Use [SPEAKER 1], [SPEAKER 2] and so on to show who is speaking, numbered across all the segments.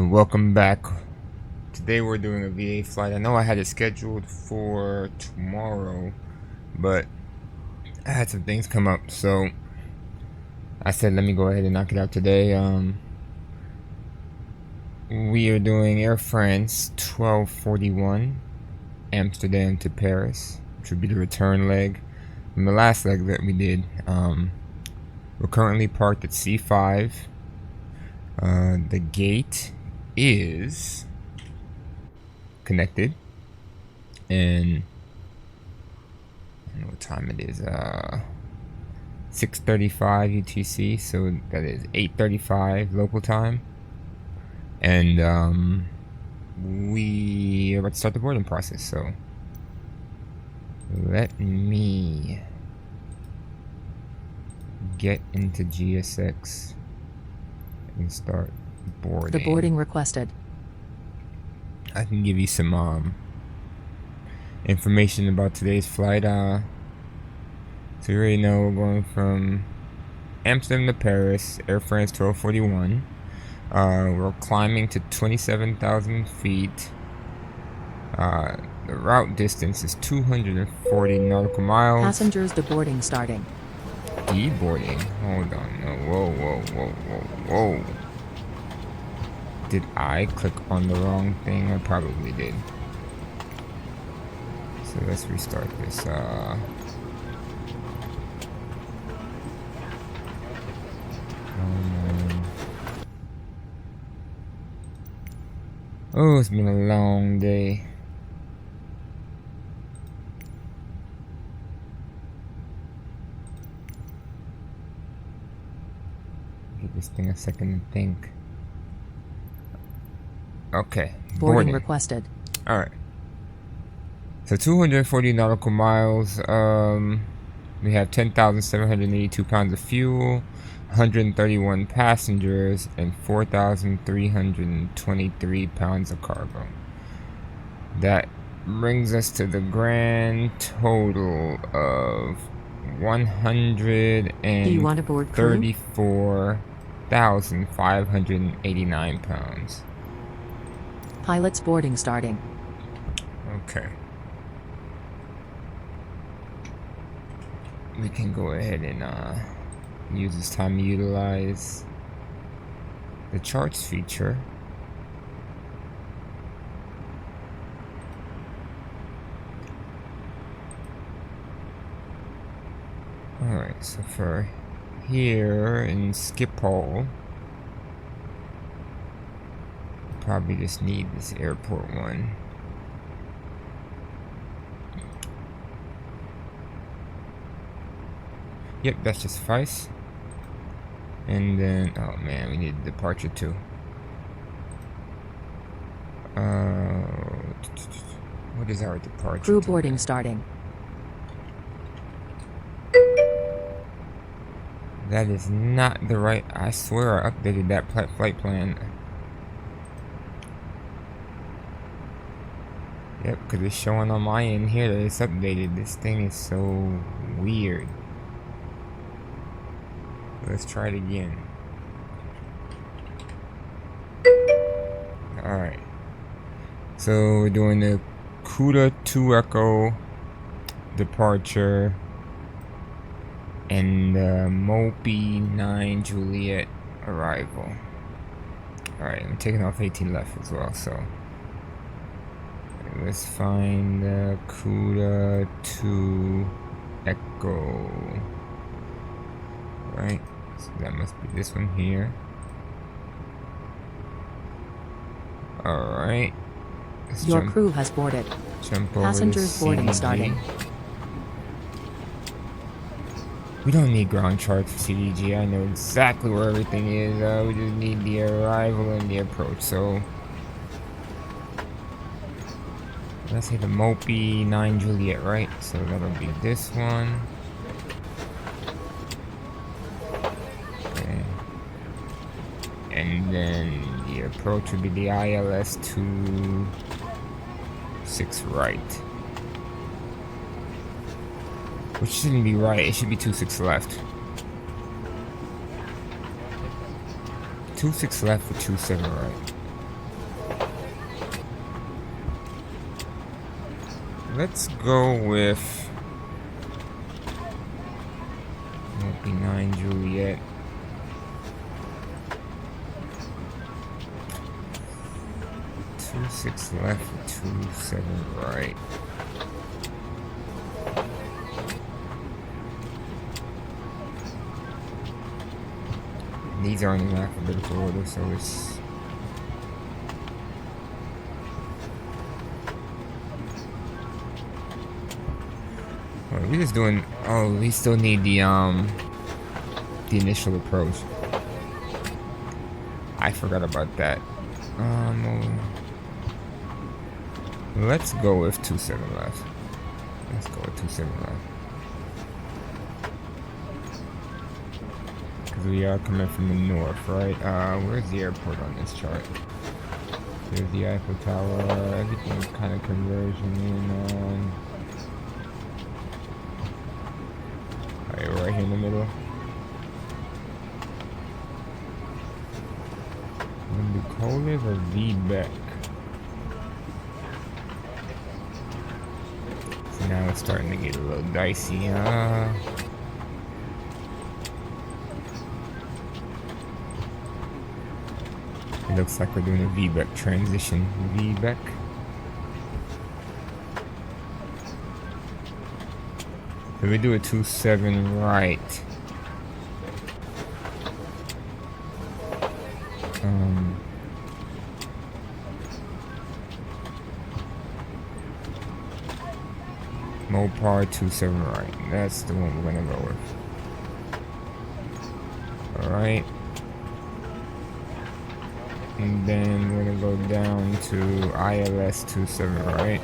[SPEAKER 1] And welcome back. Today we're doing a VA flight. I know I had it scheduled for tomorrow, but I had some things come up, so I said let me go ahead and knock it out today. We are doing Air France 1241 Amsterdam to Paris, which would be the return leg from the last leg that we did. We're currently parked at C5. The gate is connected, and I don't know what time it is. 6:35 UTC, so that is 8:35 local time, and we are about to start the boarding process. So let me get into GSX and start boarding.
[SPEAKER 2] The boarding requested.
[SPEAKER 1] I can give you some information about today's flight. So you already know we're going from Amsterdam to Paris, Air France 1241. We're climbing to 27,000 feet. The route distance is 240 nautical miles.
[SPEAKER 2] Passengers deboarding starting.
[SPEAKER 1] Deboarding? Hold on. No. Whoa. Did I click on the wrong thing? I probably did. So let's restart this. Oh, it's been a long day. Give this thing a second to think. Okay.
[SPEAKER 2] Boarding requested.
[SPEAKER 1] Alright. So 240 nautical miles. We have 10,782 pounds of fuel, 131 passengers, and 4,323 pounds of cargo. That brings us to the grand total of 134,589 pounds.
[SPEAKER 2] Pilots boarding starting.
[SPEAKER 1] Okay. We can go ahead and use this time to utilize the charts feature. Alright, so for here in Schiphol, probably just need this airport one. Yep, that just suffice. And then, oh man, we need departure too. What is our departure?
[SPEAKER 2] Crew boarding starting.
[SPEAKER 1] That is not the right. I swear I updated that flight plan. Yep, because it's showing on my end here that it's updated. This thing is so weird. Let's try it again. Alright. So we're doing the CUDA 2 Echo departure and the MOPI 9 Juliet arrival. Alright, I'm taking off 18 left as well, so let's find the CUDA 2 Echo. Right, so that must be this one here. Alright.
[SPEAKER 2] Your crew has boarded.
[SPEAKER 1] Jump over
[SPEAKER 2] Passengers boarding starting.
[SPEAKER 1] We don't need ground charts for CDG. I know exactly where everything is. We just need the arrival and the approach. So let's say the MOPI 9 Juliet, right? So that'll be this one. Okay. And then the approach would be the ILS 26 right. Which shouldn't be right, it should be 26 left. 26 left for 27 right. let's go with 9 Juliet. Two 6 left, 2 7 right. These aren't in alphabetical order, so it's we're just doing. Oh, we still need the initial approach. I forgot about that. Let's go with 2 7 left. Let's go with 2 7 left. Because we are coming from the north, right? Where's the airport on this chart? Here's the Eiffel Tower. Everything's kind of converging in on. Alright, we're right here in the middle. Kolev or V-Beck? So now it's starting to get a little dicey, It looks like we're doing a V-Beck transition. V-Beck. So we do a 2 7 right. Mopar 2 7 right. That's the one we're gonna go with. Alright. And then we're gonna go down to ILS 2 7 right.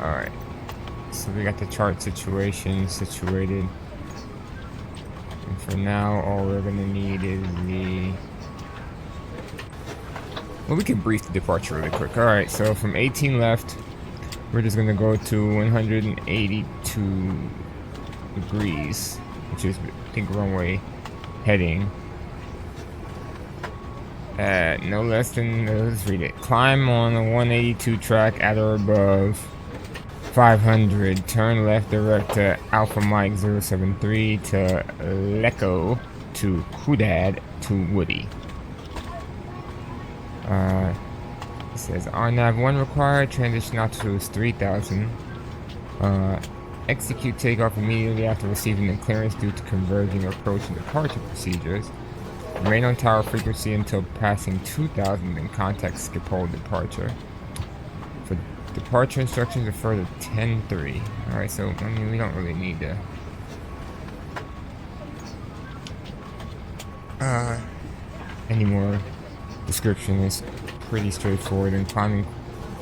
[SPEAKER 1] Alright. So we got the chart situation situated. And for now, all we're gonna need is the. Well, we can brief the departure really quick. Alright, so from 18 left, we're just gonna go to 182 degrees, which is, I think, runway heading at no less than, let's read it. Climb on a 182 track at or above 500. Turn left direct to Alpha Mike 073 to Lecco to Kudad to Woody. It says RNAV 1 required, transition altitude is 3000. Execute takeoff immediately after receiving the clearance due to converging approach and departure procedures. Remain on tower frequency until passing 2000, then contact Schiphol departure. For departure instructions, refer to 10.3. Alright, so, I mean, we don't really need to. Any more description is pretty straightforward, and climbing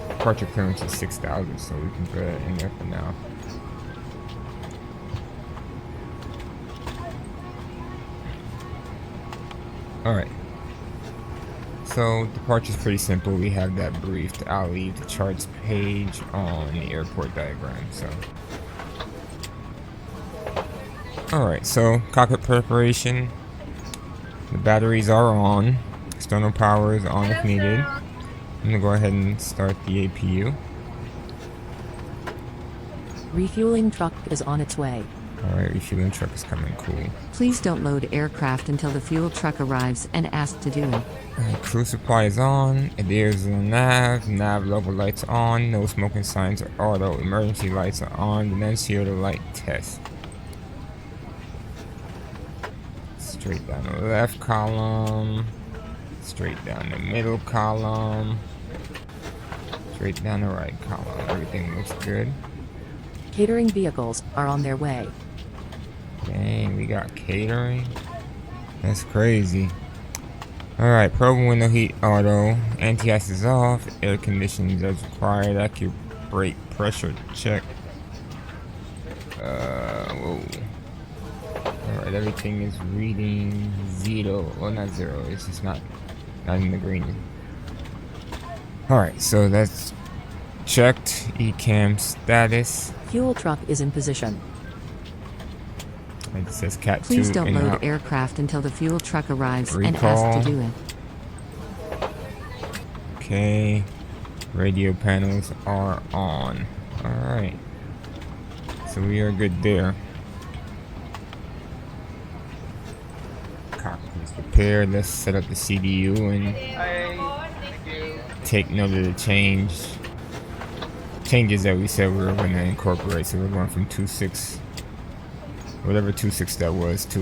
[SPEAKER 1] departure clearance is 6,000, so we can put it in there for now. Alright. So departure is pretty simple. We have that briefed. I'll leave the charts page on the airport diagram. So. Alright, so cockpit preparation. The batteries are on. External power is on if needed. I'm gonna go ahead and start the APU.
[SPEAKER 2] Refueling truck is on its way.
[SPEAKER 1] Alright, refueling truck is coming. Cool.
[SPEAKER 2] Please don't load aircraft until the fuel truck arrives and ask to do.
[SPEAKER 1] Alright, crew supply is on. Adheres on nav. Nav level lights on. No smoking signs are auto. Emergency lights are on. The Nuncio light test. Straight down the left column. Straight down the middle column. Straight down the right column. Everything looks good.
[SPEAKER 2] Catering vehicles are on their way.
[SPEAKER 1] Dang, we got catering. That's crazy. Alright, probe window heat auto. Anti-ice is off. Air conditions as required. Accurate brake pressure check. Whoa. Alright, everything is reading 0. Well, not 0. It's just not in the green. Alright, so that's checked. ECAM status.
[SPEAKER 2] Fuel truck is in position.
[SPEAKER 1] It says Cat 2
[SPEAKER 2] Please don't
[SPEAKER 1] in
[SPEAKER 2] load aircraft until the fuel truck arrives and
[SPEAKER 1] recall.
[SPEAKER 2] ask to do it.
[SPEAKER 1] Okay. Radio panels are on. Alright. So we are good there. Cockpit is prepared. Let's set up the CDU and take note of the changes that we said we were going to incorporate. So we're going from 2.6, whatever 2.6 that was, to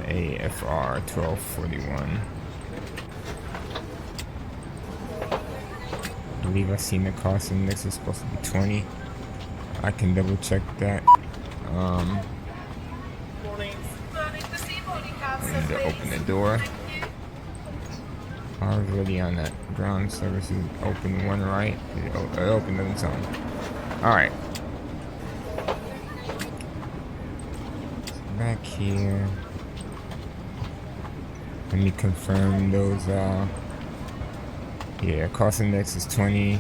[SPEAKER 1] AF1241. I believe I've seen the cost index is supposed to be 20. I can double check that. I need to open the door. Already on that ground services open one right. It opened on its own. Alright. Back here. Let me confirm those yeah, cost index is 20.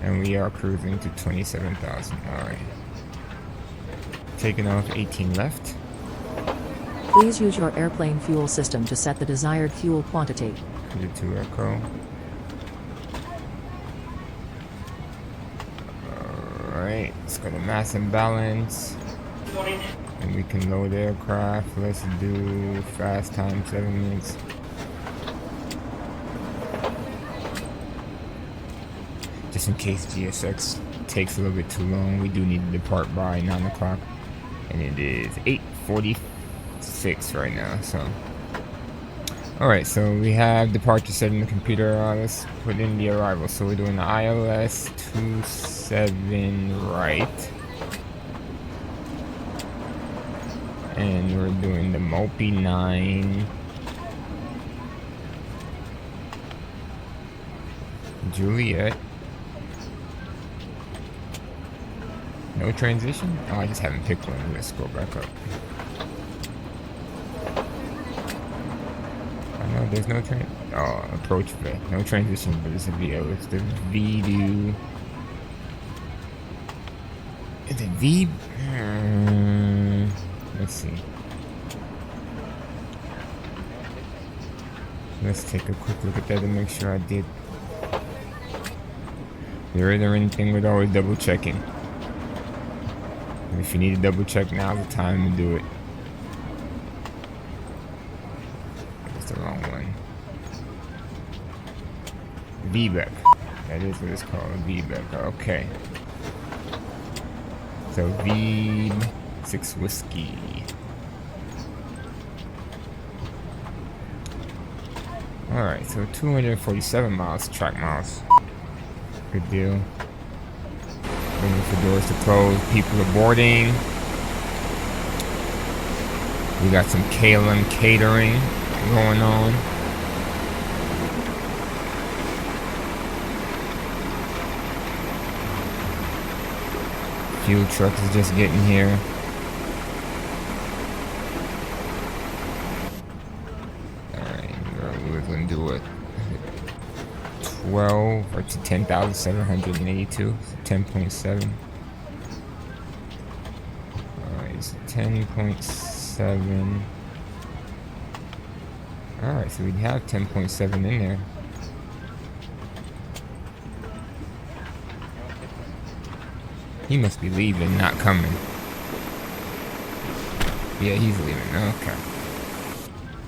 [SPEAKER 1] And we are cruising to 27,000. Alright. Taking off 18 left.
[SPEAKER 3] Please use your airplane fuel system to set the desired fuel quantity.
[SPEAKER 1] 2 Echo. Alright, let's go to mass and balance. And we can load aircraft. Let's do fast time 7 minutes. Just in case GSX takes a little bit too long, we do need to depart by 9 o'clock. And it is 8:46 right now, so. Alright, so we have departure set in the computer. Let's put in the arrival. So we're doing the ILS 27 right. And we're doing the Mopi 9. Juliet. No transition? Oh, I just haven't picked one. Let's go back up. I know there's no approach vet. No transition, but it's a VO. It's the V-do. Is it V? Let's see. Let's take a quick look at that to make sure I did. There isn't anything with always double checking. If you need to double check, now's the time to do it. That's the wrong one. VBEC. That is what it's called, VBEC. Okay. So V6 Whiskey. Alright, so 247 miles, track miles. Good deal. Waiting for doors to close. People are boarding. We got some KLM catering going on. Fuel truck is just getting here. Alright, we're going to do it. 12 or to 10,782, 10.7. Alright, so 10.7. Alright, so we have 10.7 in there. He must be leaving, not coming. Yeah, he's leaving. Okay.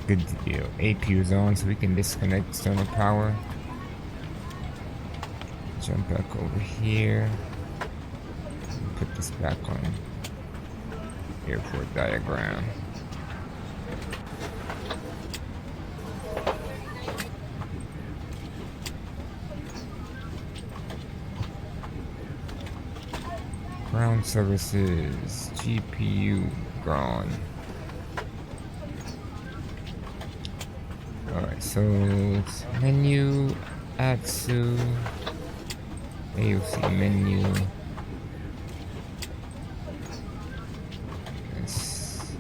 [SPEAKER 1] Good deal. AP is on, so we can disconnect external power. Jump back over here. And put this back on airport diagram. Ground services, GPU gone. Alright, so it's menu, ATSU, AOC menu. This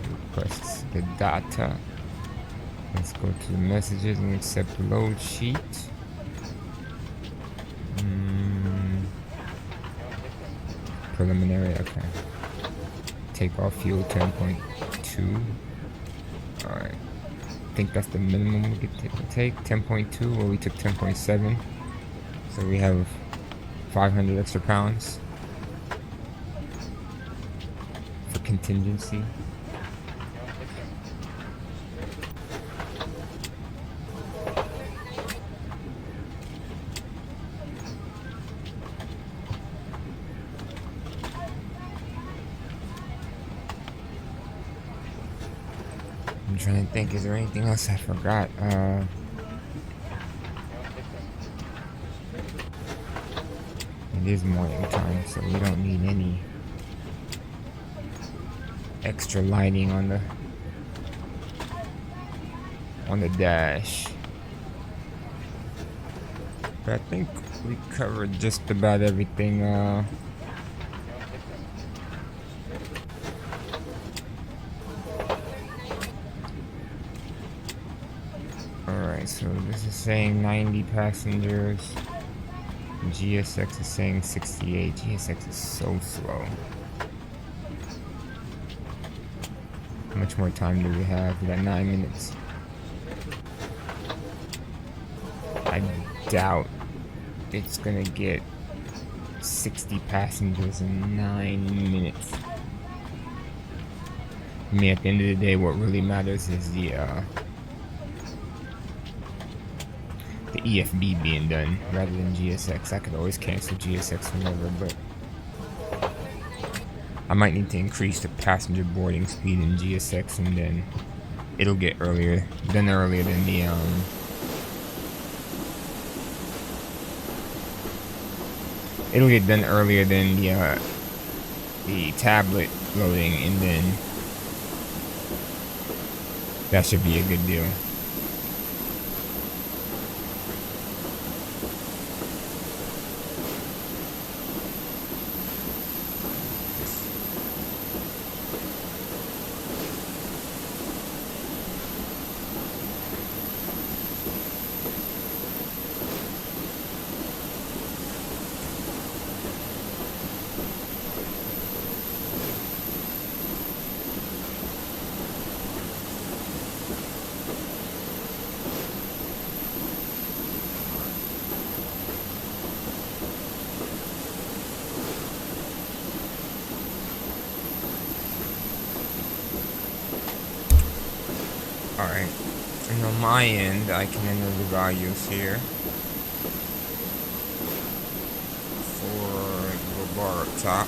[SPEAKER 1] requests the data. Let's go to the messages and accept the load sheet. Preliminary, okay. Take off fuel 10.2. Alright. I think that's the minimum we could take. 10.2, well, we took 10.7. So we have 500 extra pounds for contingency. I'm trying to think, is there anything else I forgot? It is morning time, so we don't need any extra lighting on the dash. But I think we covered just about everything. Alright, so this is saying 90 passengers. GSX is saying 68. GSX is so slow. How much more time do we have? We got 9 minutes. I doubt it's gonna get 60 passengers in 9 minutes. I mean, at the end of the day, what really matters is the EFB being done rather than GSX. I could always cancel GSX whenever, but I might need to increase the passenger boarding speed in GSX, and then it'll get earlier than the it'll get done earlier than the tablet loading, and then that should be a good deal. Alright, and on my end, I can enter the values here for the bar up top.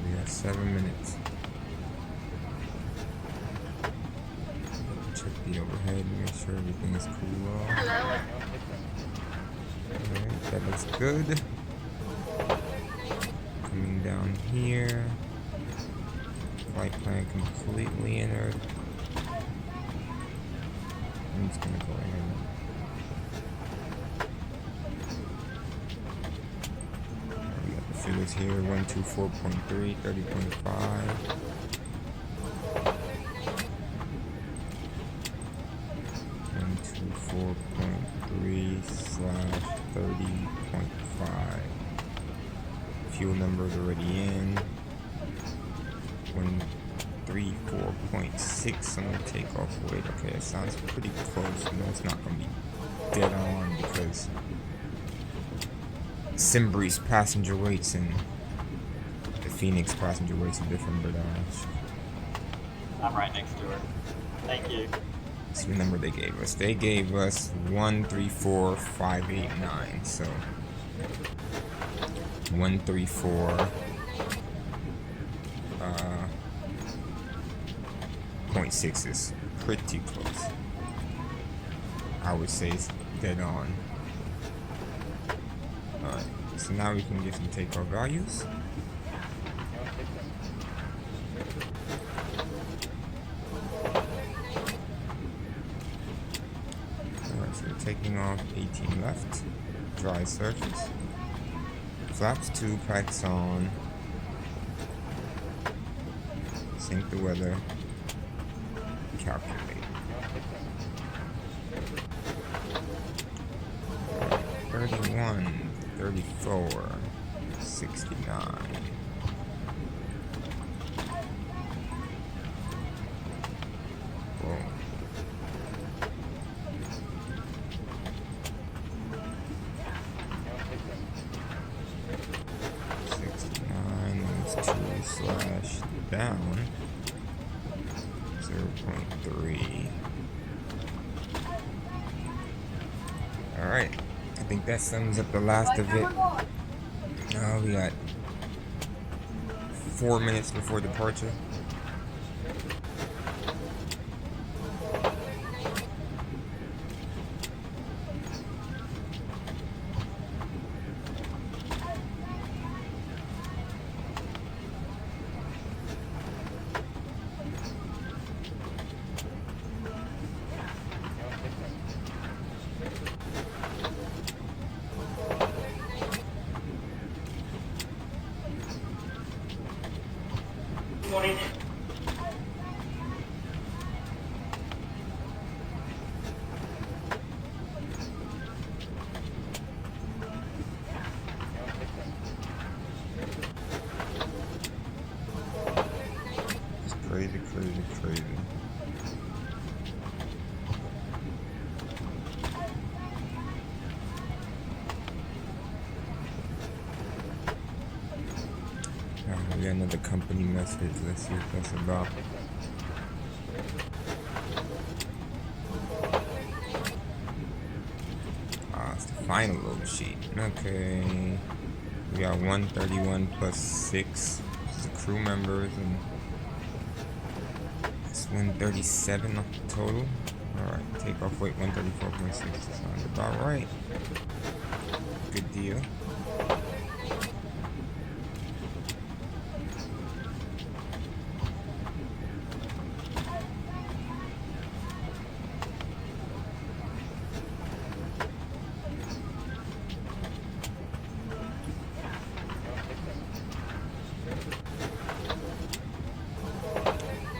[SPEAKER 1] We got 7 minutes. Check the overhead, make sure everything is cool off.
[SPEAKER 4] Hello.
[SPEAKER 1] Alright, that looks good. Coming down here. Flight plan completely entered. I'm just gonna go ahead and we got the figures here, 124.3, 30.5. 124.3/30.5. Fuel number's already in. 134.6 on the takeoff weight. Okay, it sounds pretty close. No, it's not gonna be dead on because Simbre's passenger weights and the Phoenix passenger weights are different, but
[SPEAKER 4] I'm right next to her. Thank you.
[SPEAKER 1] that's the number they gave us. They gave us 134,589. So 134 0.6 is pretty close. I would say it's dead on. Alright, so now we can get some takeoff values. Alright, so we're taking off 18 left, dry surface, flaps 2, packs on, sync the weather, calculate. 31, 34, 69. Boom. 69 is 2/down 0.3. Alright, I think that sums up the last of it. We got 4 minutes before departure. Crazy. We got another company message. Let's see what that's about. It's the final load sheet. Okay. We got 131 plus 6. This is the crew members, and it's 137 total. Alright, takeoff weight 134.6. Sounds about right. Good deal.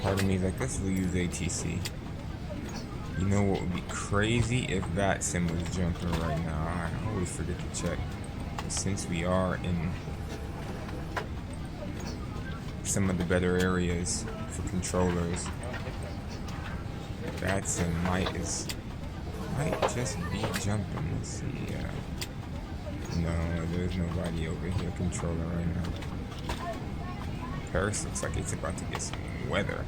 [SPEAKER 1] Part of me is like, let's use ATC. You know what would be crazy if that sim was jumping right now? I always forget to check. Since we are in some of the better areas for controllers, that sim might just be jumping. Let's see. No, there's nobody over here controlling right now. Paris looks like it's about to get some weather.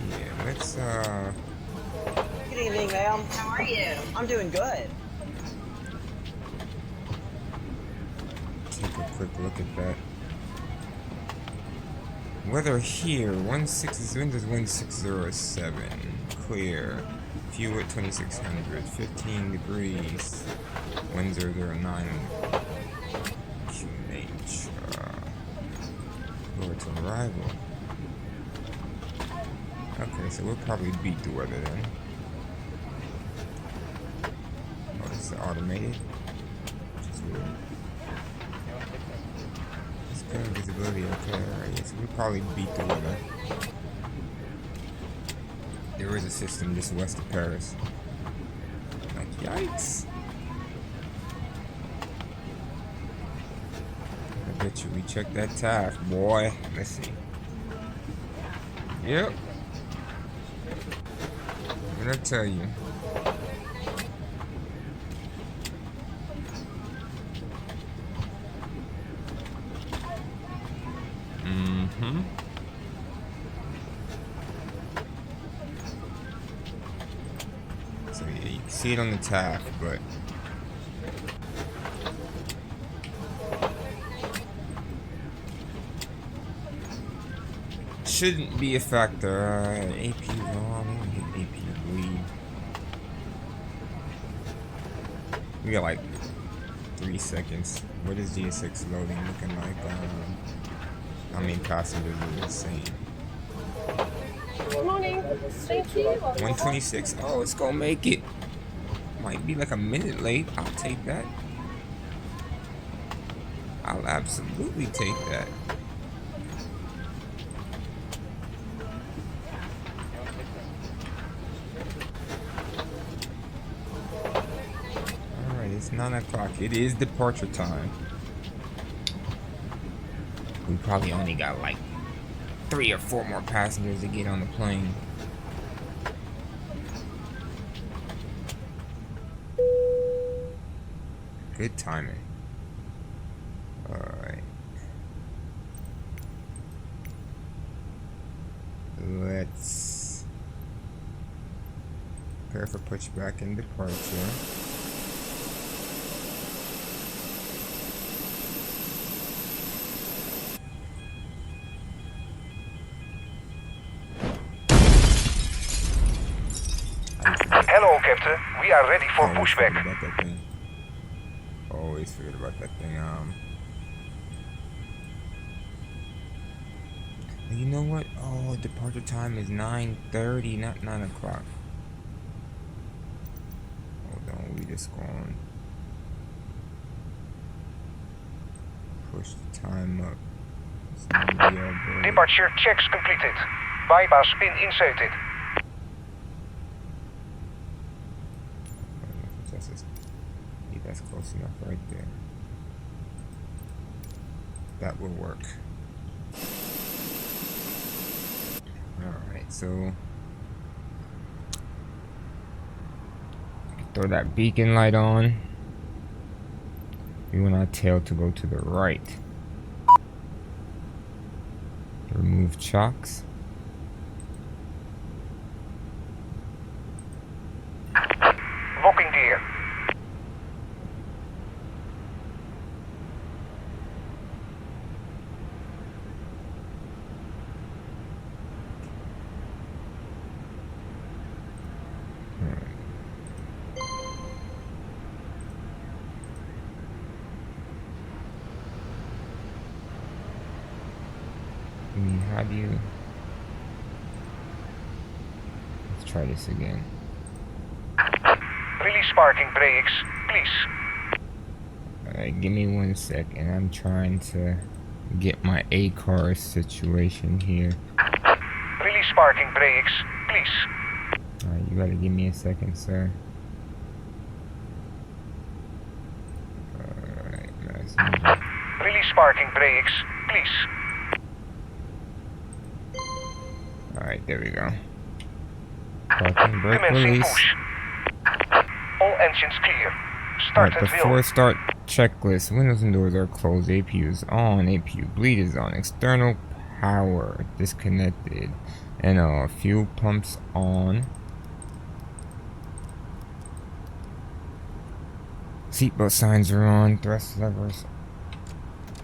[SPEAKER 1] Yeah, let's
[SPEAKER 5] Good evening, ma'am. How are you? I'm doing good.
[SPEAKER 1] take a quick look at that. Weather here, winds is 1607. Clear. Fuel at 2600. 15 degrees. 1009 QH. Lower to arrival. Okay, so we'll probably beat the weather then. Oh, this is automated. Which is weird. It's good visibility, okay, alright, yeah, so we'll probably beat the weather. There is a system just west of Paris. Like, yikes! I bet you we check that TAF, boy. Let's see. Yep. What did I tell you? Mm-hmm. So yeah, you can see it on the TAF, but shouldn't be a factor. AP long. I'm gonna hit AP bleed. We got like 3 seconds. What is GS6 loading looking like? How many passengers is insane?
[SPEAKER 6] Good morning. Thank you.
[SPEAKER 1] 126. Oh, it's gonna make it. Might be like a minute late. I'll take that. I'll absolutely take that. Alright, it's 9 o'clock. It is departure time. We probably only got like 3 or 4 more passengers to get on the plane. Good timing. Alright. Let's prepare for pushback and departure.
[SPEAKER 7] Hello, Captain. We are ready for pushback.
[SPEAKER 1] Always forget about that thing. You know what? Oh, departure time is 9:30, not 9 o'clock. Hold on, we just going push the time up.
[SPEAKER 7] Departure checks completed. Bypass pin inserted.
[SPEAKER 1] That's close enough right there. That will work. Alright, so throw that beacon light on. We want our tail to go to the right. Remove chocks.
[SPEAKER 7] Locking gear.
[SPEAKER 1] How do you... Let's try this again.
[SPEAKER 7] Release parking brakes, please.
[SPEAKER 1] Alright, give me 1 second. I'm trying to get my A-car situation here.
[SPEAKER 7] Release parking brakes, please.
[SPEAKER 1] Alright, you gotta give me a second, sir. Alright, messenger.
[SPEAKER 7] Release parking brakes, please.
[SPEAKER 1] Alright, there we go. Parking brake
[SPEAKER 7] Commencing
[SPEAKER 1] release.
[SPEAKER 7] push. All engines clear. Start
[SPEAKER 1] Alright,
[SPEAKER 7] at
[SPEAKER 1] before
[SPEAKER 7] wheel.
[SPEAKER 1] start checklist, windows and doors are closed, APU is on, APU bleed is on, external power disconnected, and fuel pumps on. Seatbelt signs are on, thrust levers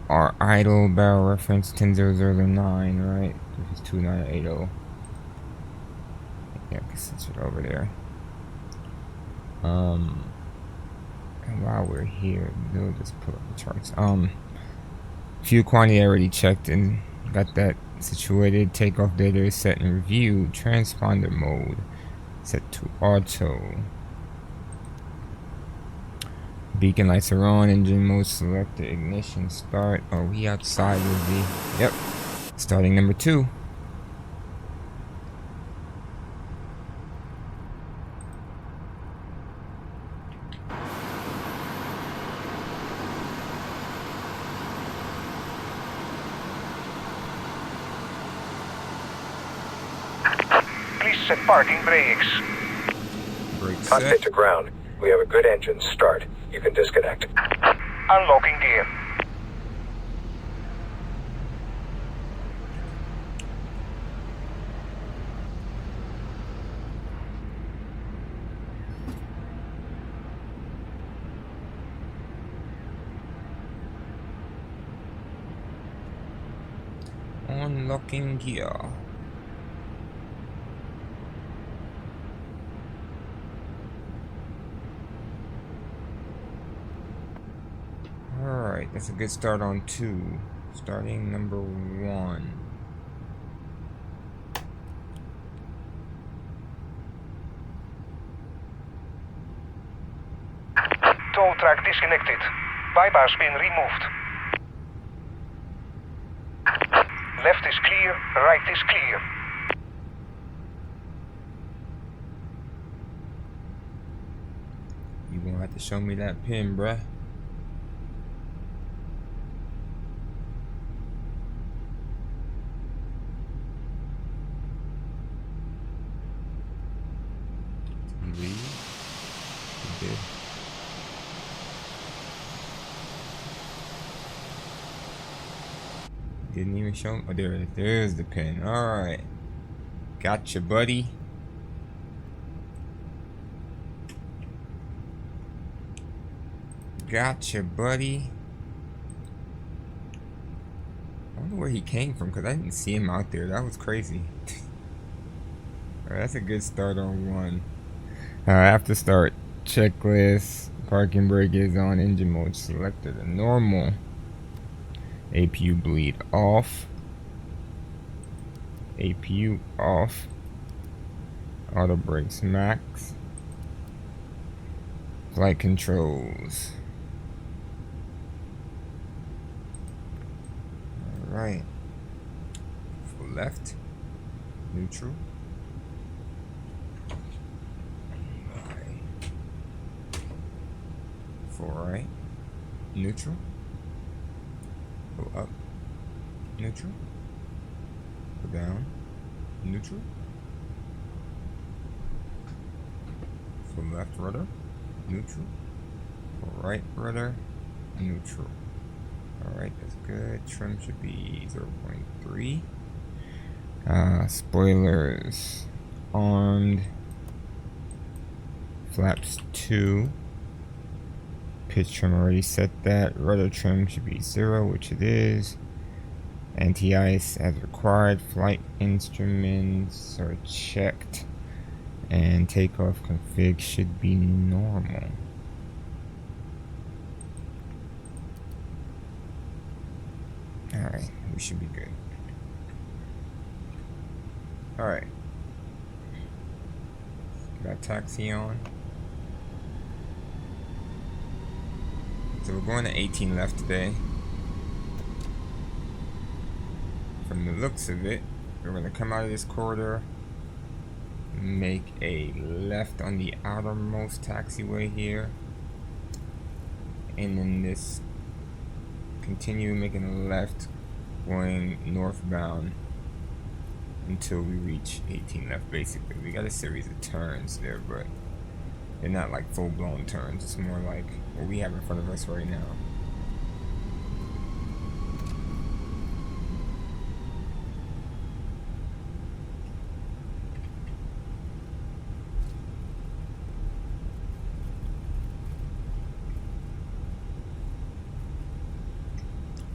[SPEAKER 1] are idle, barrel reference 100009, right? This is 2980. Yeah, I can switch it over there. And while we're here, we'll just pull up the charts. Fuel quantity I already checked and got that situated. Takeoff data is set in review. Transponder mode set to auto. Beacon lights are on. Engine mode selected. Ignition start. Are we outside of the... Yep. Starting number 2.
[SPEAKER 7] Please set parking brakes.
[SPEAKER 1] Brake
[SPEAKER 8] Cockpit
[SPEAKER 1] set.
[SPEAKER 8] to ground. We have a good engine start. You can disconnect.
[SPEAKER 7] Unlocking gear.
[SPEAKER 1] Unlocking gear. Alright, that's a good start on 2. Starting number 1.
[SPEAKER 7] Tow track disconnected. Bypass pin removed. Left is clear, right is clear.
[SPEAKER 1] You gonna have to show me that pin, bruh. Did he leave? He did. Didn't even show him. Oh, there it is. There's the pin. Alright. Gotcha, buddy. Gotcha, buddy. I wonder where he came from, because I didn't see him out there. That was crazy. Alright, that's a good start on 1. After start, checklist. Parking brake is on. Engine mode selected. A normal. APU bleed off. APU off. Auto brakes max. Flight controls. Alright. Full left. Neutral. Full right. Neutral. Go up. Neutral. Go down. Neutral. Full left rudder. Neutral. Full right rudder. Neutral. Alright, that's good. Trim should be 0.3. Spoilers armed. Flaps 2. Pitch trim already set that. Rudder trim should be 0, which it is. Anti-ice as required. Flight instruments are checked. And takeoff config should be normal. Alright, we should be good. Alright. Got taxi on. So we're going to 18 left today. From the looks of it, we're going to come out of this corridor, make a left on the outermost taxiway here, and then this continue making a left going northbound until we reach 18 left. Basically, we got a series of turns there, but they're not like full-blown turns. It's more like what we have in front of us right now.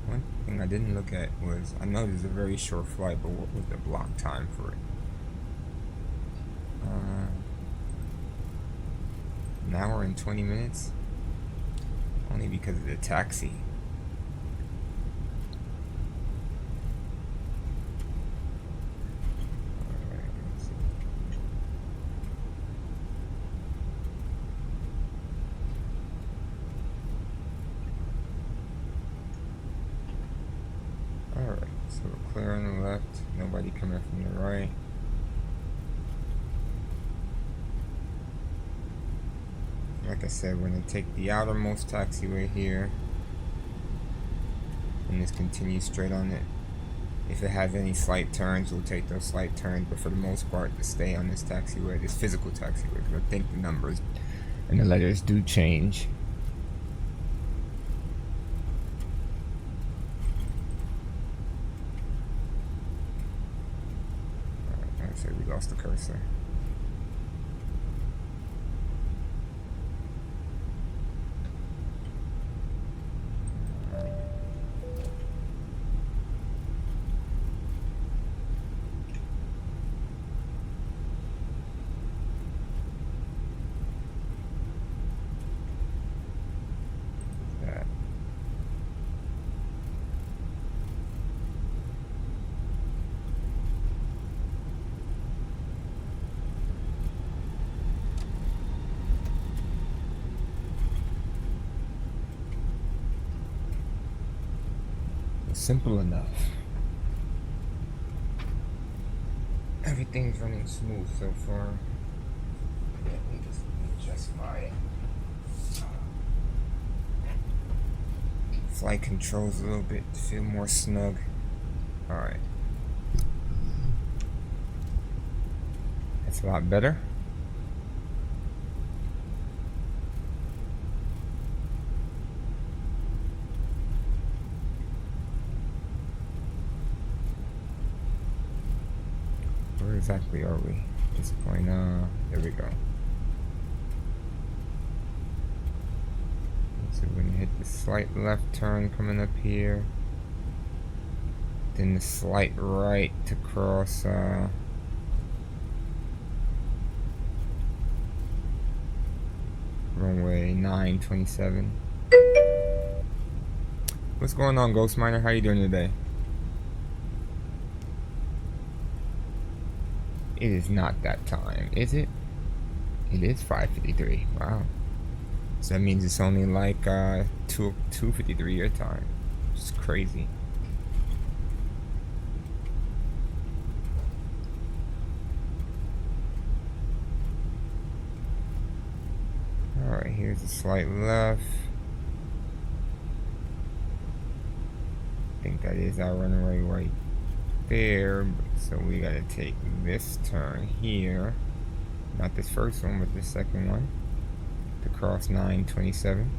[SPEAKER 1] One thing I didn't look at was, I know this is a very short flight, but what was the block time for it? An hour and 20 minutes? Only because of the taxi. Alright, let's see. Alright, so we're clear on the left, nobody coming from the right. Like I said, we're going to take the outermost taxiway here and just continue straight on it. If it has any slight turns, we'll take those slight turns, but for the most part, to stay on this taxiway, this physical taxiway, because I think the numbers and the letters do change. Alright, like I said, we lost the cursor. Simple enough. Everything's running smooth so far. Yeah, we just adjust my flight controls a little bit to feel more snug. Alright. That's a lot better. Where exactly are we at this point? There we go. So we're gonna hit the slight left turn coming up here. Then the slight right to cross runway 927. What's going on, Ghost Miner? How you doing today? It is not that time, is it? It is 5:53. Wow. So that means it's only like 2:53 your time. It's crazy. Alright, here's a slight left. I think that is our runway right there. So we gotta take this turn here. Not this first one, but this second one. To cross 927.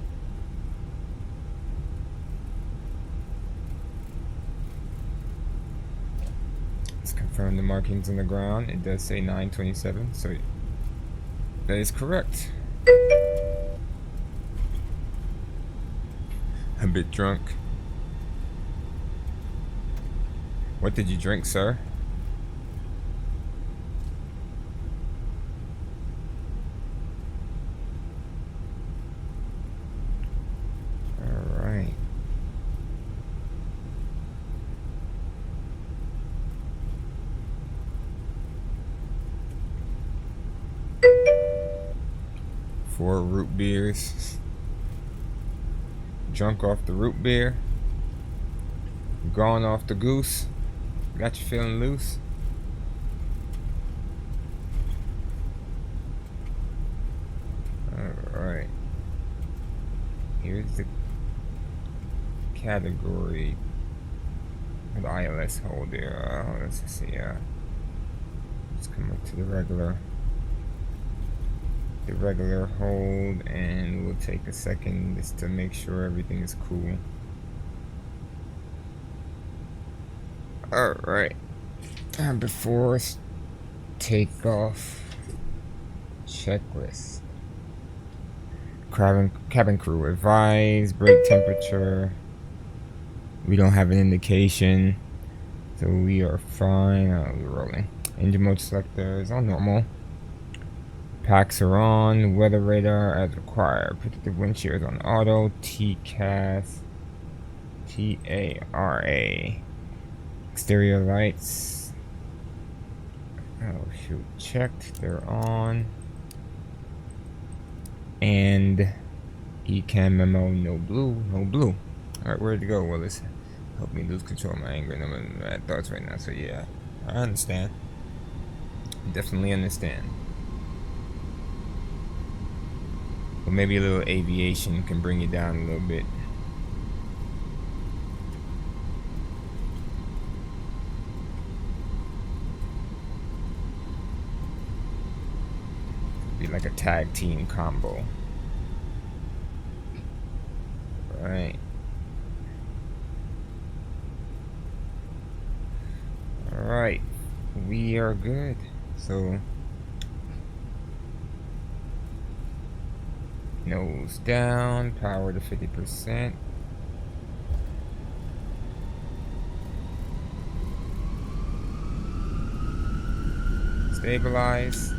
[SPEAKER 1] Let's confirm the markings on the ground. It does say 927, so that is correct. A bit drunk. What did you drink, sir? Alright. Four root beers. Drunk off the root beer. Gone off the goose. Got you feeling loose? Alright. Here's the category of the ILS hold there. Let's see. Let's come up to the regular hold, and we'll take a second just to make sure everything is cool. Alright. Before takeoff, checklist. Cabin crew advise, brake temperature. We don't have an indication, so we are fine. We're rolling. Engine mode selector is on normal. Packs are on. Weather radar as required. Protective windshield on auto. TCAS. TARA. Exterior lights. Oh shoot. Checked. They're on. And ECAM memo. No blue. No blue. Alright, where'd it go? Well, this helped me lose control of my anger and my bad thoughts right now. So yeah, I understand. Definitely understand. But maybe a little aviation can bring you down a little bit. Be like a tag team combo. Right. Alright. We are good. So nose down, power to 50%. Stabilize.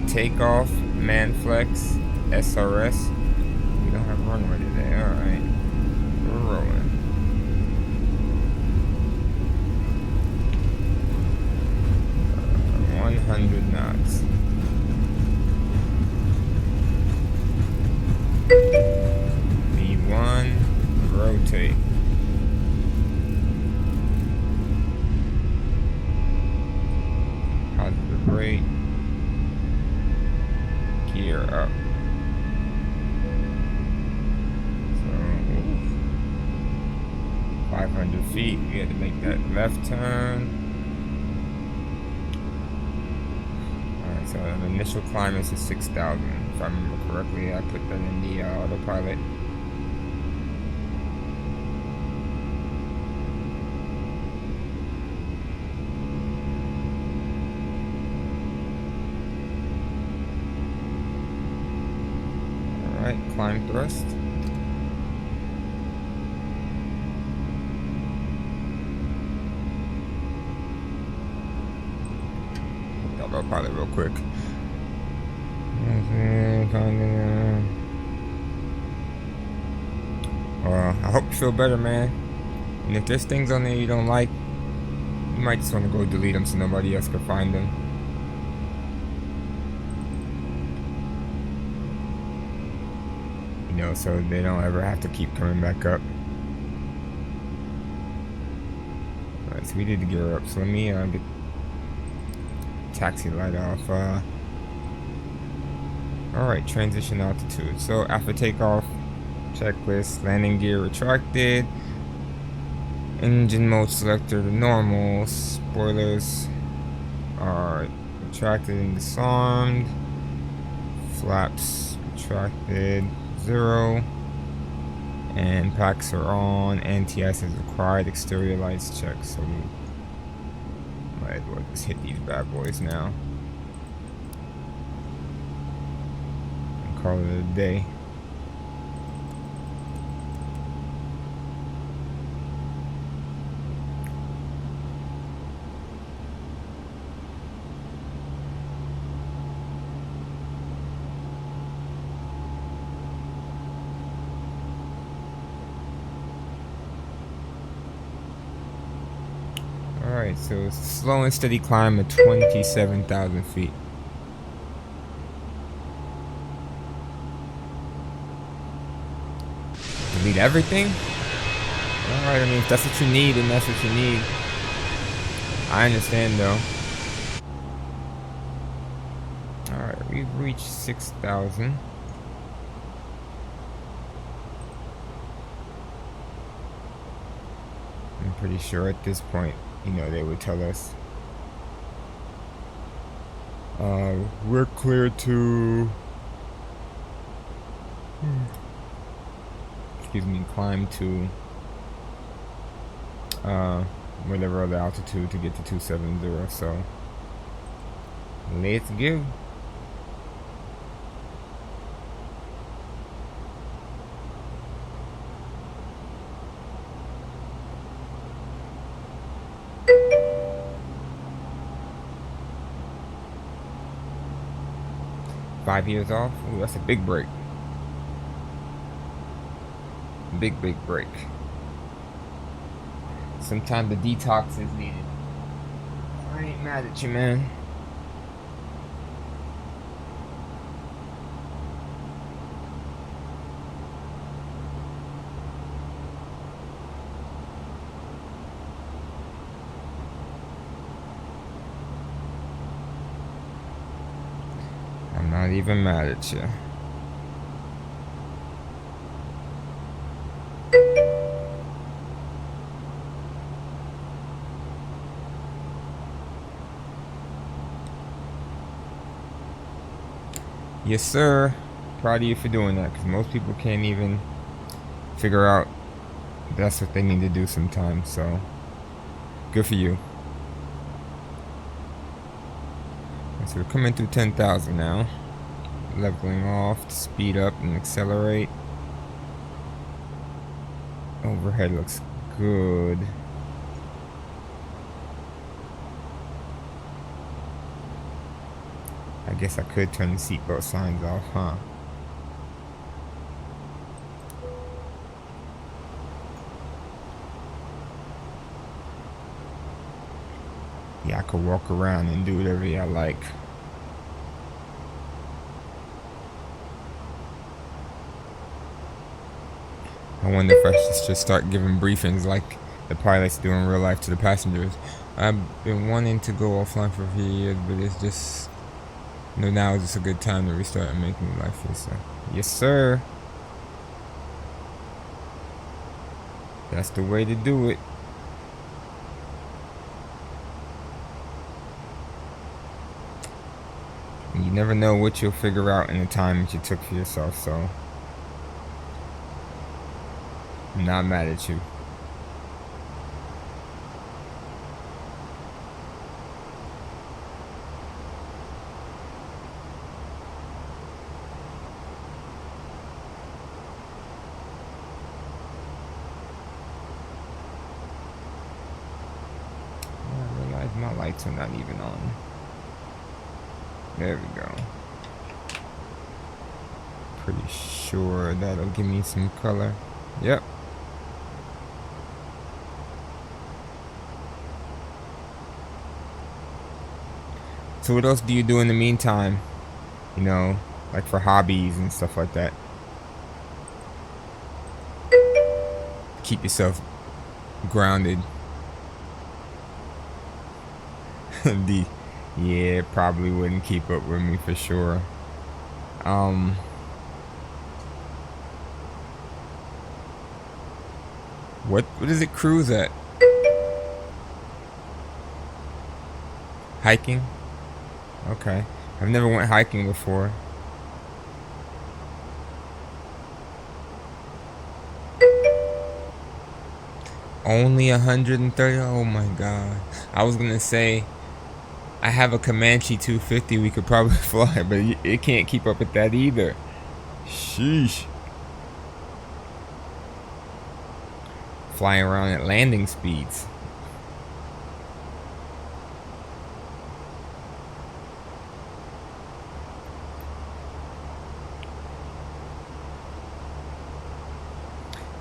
[SPEAKER 1] Takeoff, Manflex, SRS. We don't have runway today. Alright. We're rolling. Uh, 100 knots. V1, rotate. accelerate, gear up. So, 500 feet, we had to make that left turn. Alright, so the initial climb is 6,000. If I remember correctly, I put that in the autopilot. Alright, climb thrust. Autopilot real quick. I hope you feel better, man. And if there's things on there you don't like, you might just want to go delete them so nobody else can find them. You know, so they don't ever have to keep coming back up. Alright, so we did the gear up. So let me get taxi light off. Alright, transition altitude. So after takeoff, checklist, landing gear retracted, engine mode selector to normal, spoilers are retracted and disarmed, flaps retracted 0, and packs are on, NTS is required, exterior lights checked. So we might as well just hit these bad boys now and call it a day. Alright, so it's a slow and steady climb at 27,000 feet. Delete everything? Alright, I mean, if that's what you need, then that's what you need. I understand, though. Alright, we've reached 6,000. I'm pretty sure at this point, you know, they would tell us we're clear to excuse me, climb to whatever other altitude to get to 270. So let's go. Five years off? Ooh, that's a big break. Big break. Sometimes the detox is needed. I ain't mad at you, man. I'm not even mad at you. Yes, sir. Proud of you for doing that, because most people can't even figure out that's what they need to do sometimes. So, good for you. So we're coming through 10,000 now. Leveling off to speed up and accelerate. Overhead looks good. I guess I could turn the seatbelt signs off, huh? Yeah, I could walk around and do whatever I like. I wonder if I should start giving briefings like the pilots do in real life to the passengers. I've been wanting to go offline for a few years, but it's just, you know, now is just a good time to restart and make new life here. So, yes, sir. That's the way to do it. You never know what you'll figure out in the time that you took for yourself, so I'm not mad at you. I realize my lights are not even on. There we go. Pretty sure that'll give me some color. Yep. So what else do you do in the meantime? You know, like for hobbies and stuff like that. Keep yourself grounded. Yeah, probably wouldn't keep up with me for sure. What does it cruise at? Hiking? Okay. I've never went hiking before. Only 130? Oh my god. I was gonna say I have a Comanche 250 we could probably fly, but it can't keep up with that either. Sheesh. Flying around at landing speeds.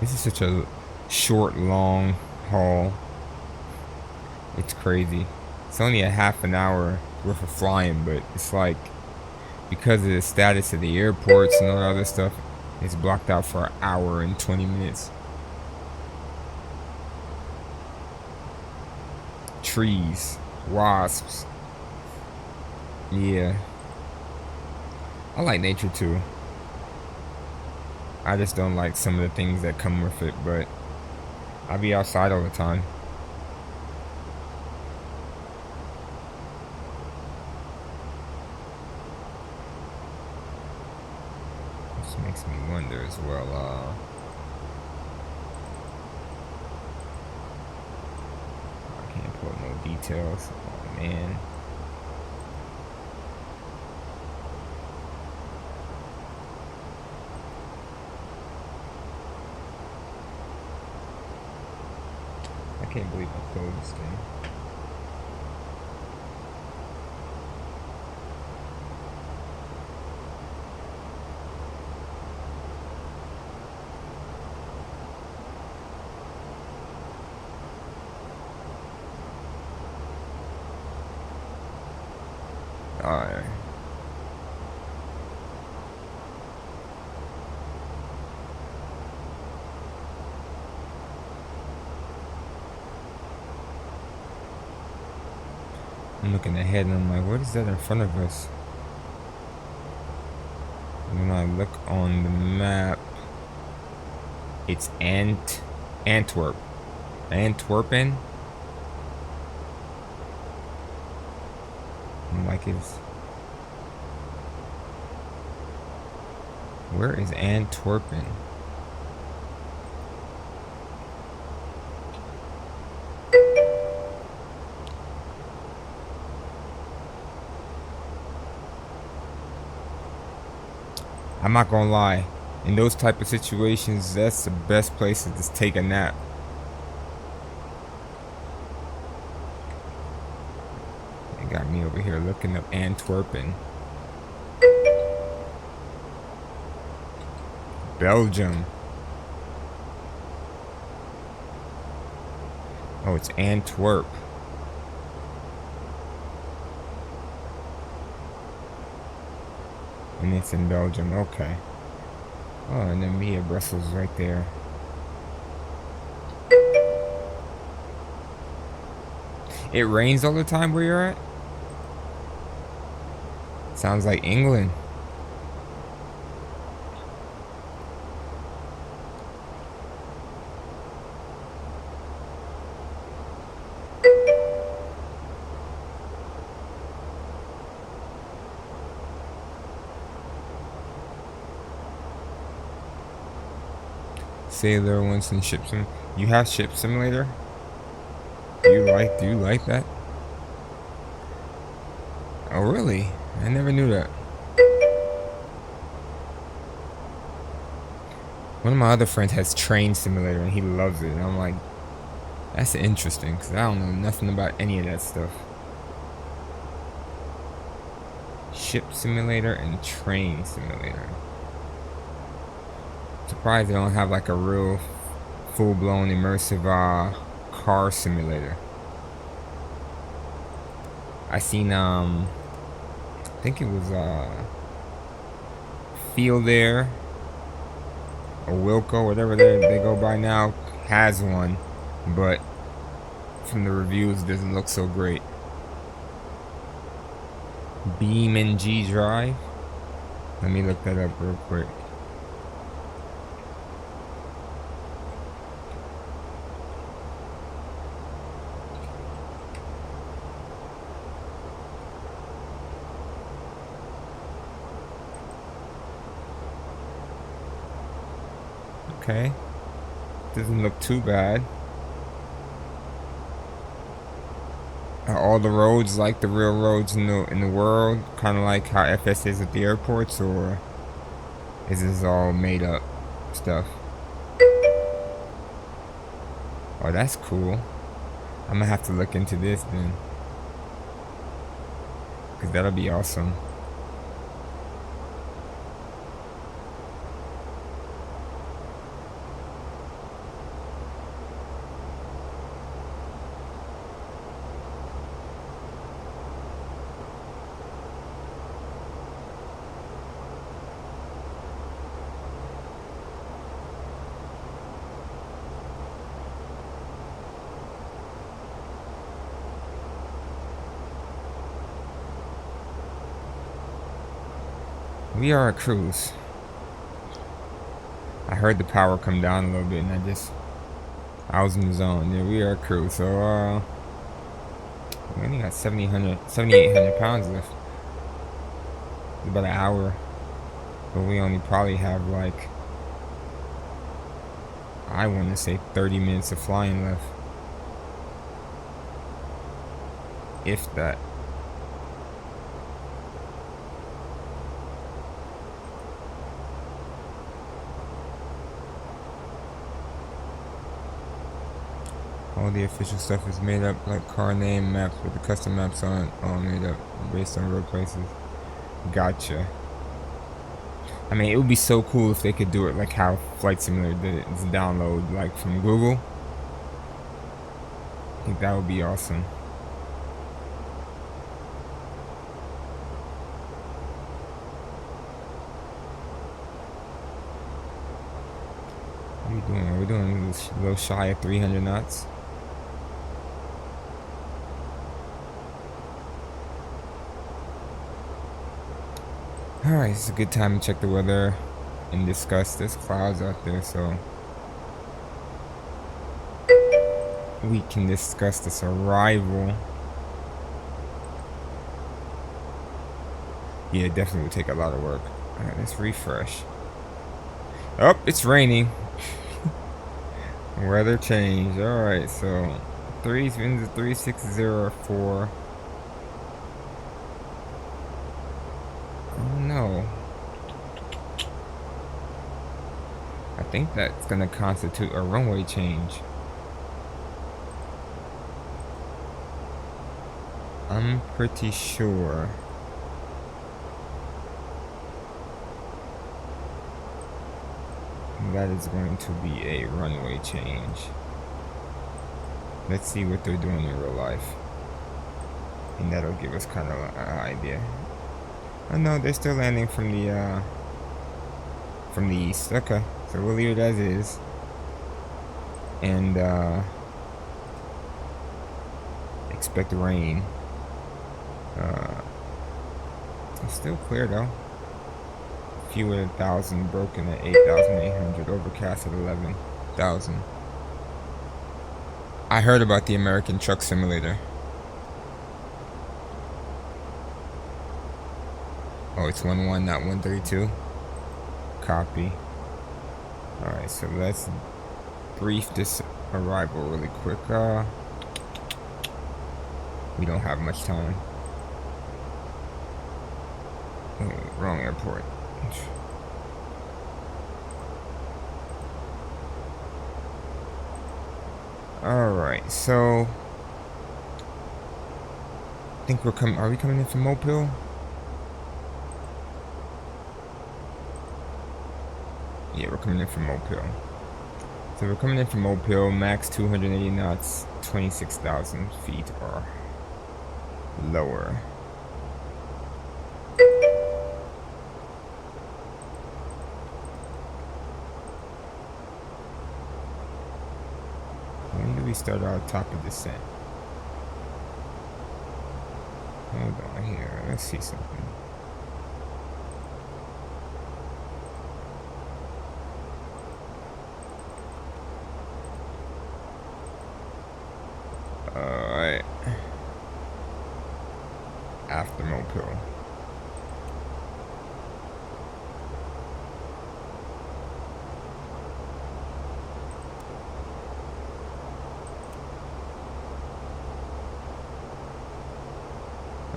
[SPEAKER 1] This is such a short, long haul. It's crazy. It's only a half an hour worth of flying, but it's like, because of the status of the airports and all that other stuff, it's blocked out for an hour and 20 minutes. Trees, wasps. Yeah. I like nature too. I just don't like some of the things that come with it, but I'll be outside all the time. Which makes me wonder as well, I can't put no details. Oh man. I can't believe I closed this thing. Alright. I'm looking ahead and I'm like, what is that in front of us? And when I look on the map, it's Antwerp. Antwerpen? I'm like, where is Antwerpen? I'm not gonna lie, in those type of situations, that's the best place to just take a nap. It got me over here looking up Antwerpen. Belgium. Oh, it's Antwerp. And it's in Belgium, okay. Oh, and then Mia Brussels right there. It rains all the time where you're at? Sounds like England. Sailor Winston Ship Sim. You have Ship Simulator? Do you like that? Oh really? I never knew that. One of my other friends has Train Simulator and he loves it. And I'm like, that's interesting because I don't know nothing about any of that stuff. Ship Simulator and Train Simulator. Surprised they don't have like a real full-blown immersive car simulator. I seen I think it was Field Air or Wilco, whatever they go by now, has one, but from the reviews it doesn't look so great. Beam and G Drive. Let me look that up real quick. Okay, doesn't look too bad. Are all the roads like the real roads in the world, kind of like how FS is at the airports, or is this all made up stuff? Oh, that's cool. I'm gonna have to look into this then, because that'll be awesome. We are a cruise. I heard the power come down a little bit and I was in the zone. Yeah, we are a cruise. So we only got 7,800 pounds left. It's about an hour, but we only probably have like, I want to say 30 minutes of flying left, if that. All the official stuff is made up, like car name maps with the custom maps on, all made up based on real places. Gotcha. I mean, it would be so cool if they could do it like how Flight Simulator did it. It's download like from Google. I think that would be awesome. What are we doing? Are we doing a little shy of 300 knots? Alright, it's a good time to check the weather and discuss. There's clouds out there, so we can discuss this arrival. Yeah, it definitely would take a lot of work. Alright, let's refresh. Oh, it's raining. Weather change. Alright, so 3604. Oh no. I think that's gonna constitute a runway change. I'm pretty sure. That is going to be a runway change. Let's see what they're doing in real life, and that'll give us kind of an idea. Oh no, they're still landing from the east. Okay, so we'll leave it as is. And Expect rain. It's still clear though. Few at 1,000, broken at 8,800, overcast at 11,000. I heard about the American Truck Simulator. Oh, it's 1-1, not 132. Copy. Alright, so let's brief this arrival really quick. We don't have much time. Oh, wrong airport. Alright, so I think we're coming. Are we coming in from Mobile? Yeah, we're coming in from Mobile. So we're coming in from Mobile, max 280 knots, 26,000 feet or lower. When do we start our top of descent? Hold on here, let's see something. Alright. After Mobile.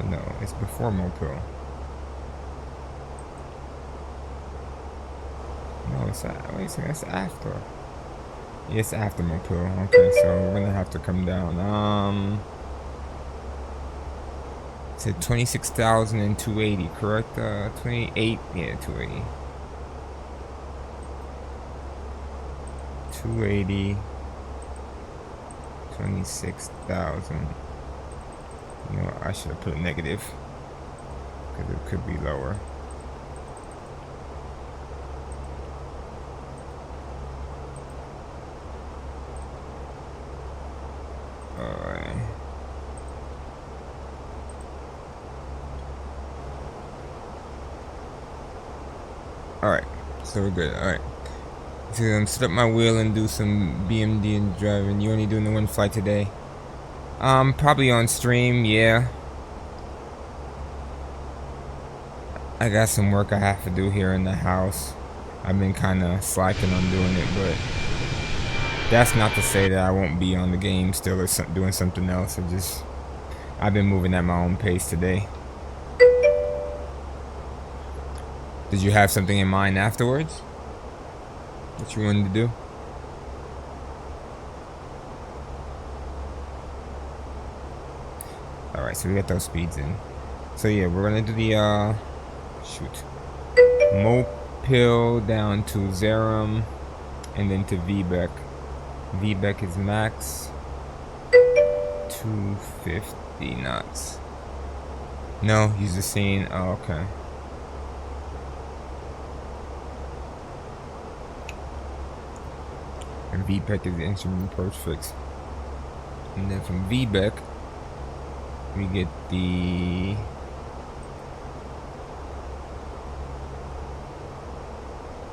[SPEAKER 1] No, it's before Mobile. No, it's wait a second, it's after. Yes, after Mobile. Okay, so we're gonna have to come down. It's at 26,280, correct? 28, yeah, 280. 280, 26,000. You know, I should have put a negative because it could be lower. Alright. Alright, so we're good. Alright. So set up my wheel and do some BMD and driving. You only doing the one flight today? Probably on stream, yeah. I got some work I have to do here in the house. I've been kind of slacking on doing it, but that's not to say that I won't be on the game still or doing something else. I've been moving at my own pace today. Did you have something in mind afterwards? What you wanted to do? Alright, so we got those speeds in. So yeah, we're gonna do the shoot. Mopil down to Zerum and then to Vbeck. Vbeck is max 250 knots. No, use the scene. Oh, okay. And Vbeck is the instrument approach fix. And then from Vbeck we get the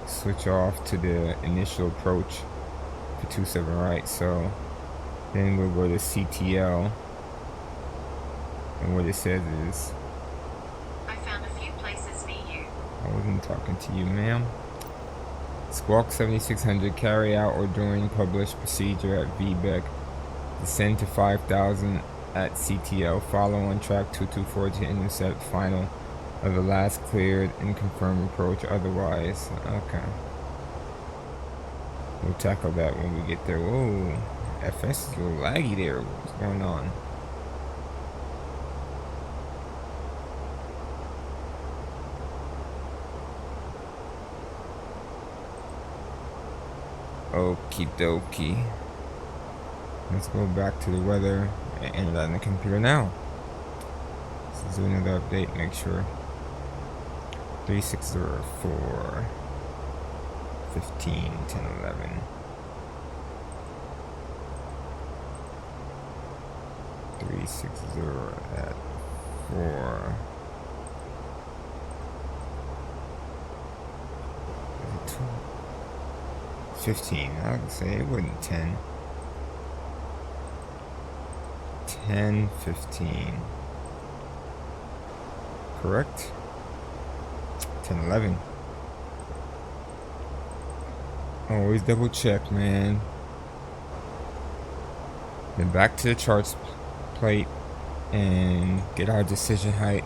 [SPEAKER 1] switch off to the initial approach for 27, right? So then we'll go to CTL, and what it says is,
[SPEAKER 2] I found a few places near you.
[SPEAKER 1] I wasn't talking to you, ma'am. Squawk 7600, carry out or during published procedure at VBEC. Descend to 5,000 at CTL. Follow on track 224 to intercept final of the last cleared and confirm approach otherwise. Okay. We'll tackle that when we get there. Whoa. FS is a little laggy there. What's going on? Okie dokie. Let's go back to the weather and enter that in the computer now. Let's do another update, make sure. 3604 15 10 11 360 at 4. 15. I would say it wasn't 10. 10, 15. Correct? 10, 11. Always double check, man. Then back to the charts plate and get our decision height.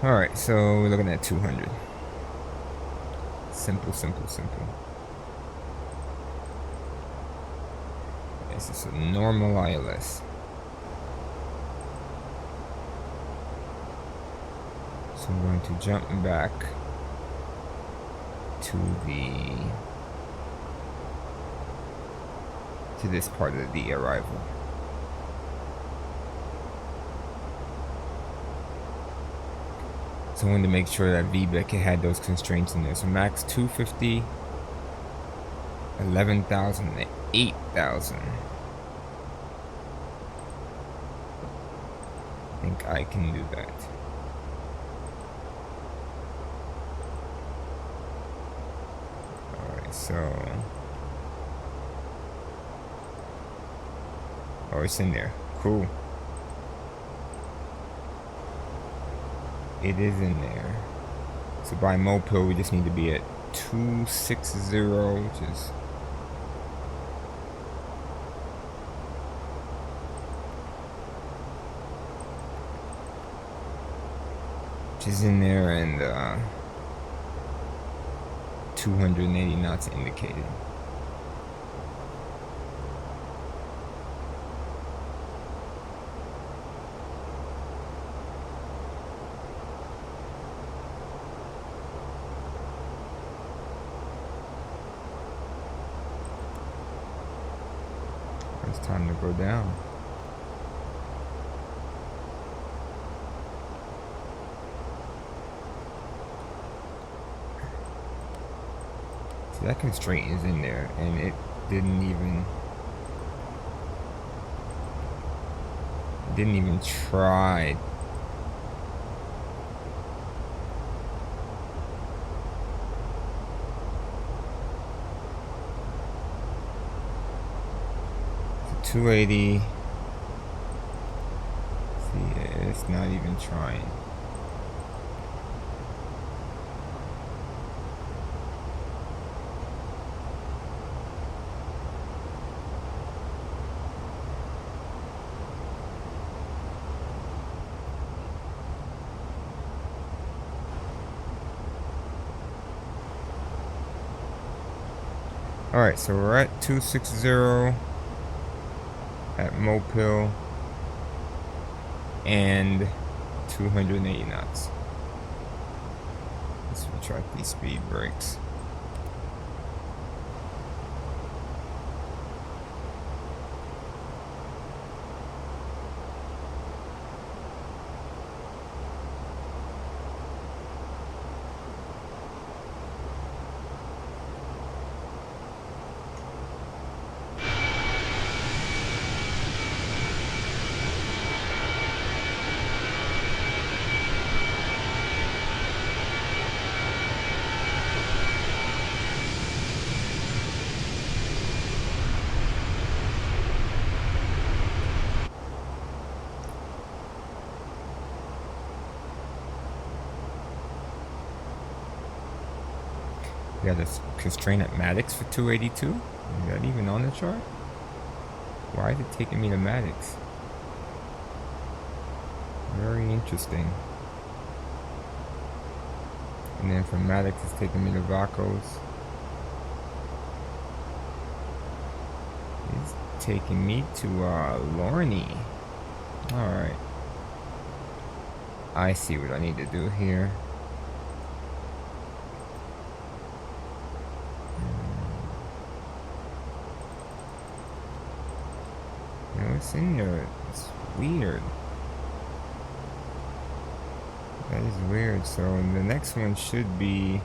[SPEAKER 1] Alright, so we're looking at 200. Simple, simple, simple. This is a normal ILS. So I'm going to jump back to this part of the arrival. So I wanted to make sure that VBEC had those constraints in there. So max 250, 11,000, and 8,000. I think I can do that. Alright, so... oh, it's in there. Cool. It is in there. So by Mopil, we just need to be at 260, which is in there, and 280 knots indicated. It's time to go down. See, that constraint is in there, and it didn't even try. So 280. See, it's not even trying. Alright, so we're at 260 at Mopil and 280 knots. Let's retract these speed brakes. We got a constraint at Maddox for 282. Is that even on the chart? Why is it taking me to Maddox? Very interesting. And then from Maddox, it's taking me to Vacos. It's taking me to Lorne. Alright. I see what I need to do here. It's in there. It's weird. That is weird. So the next one should be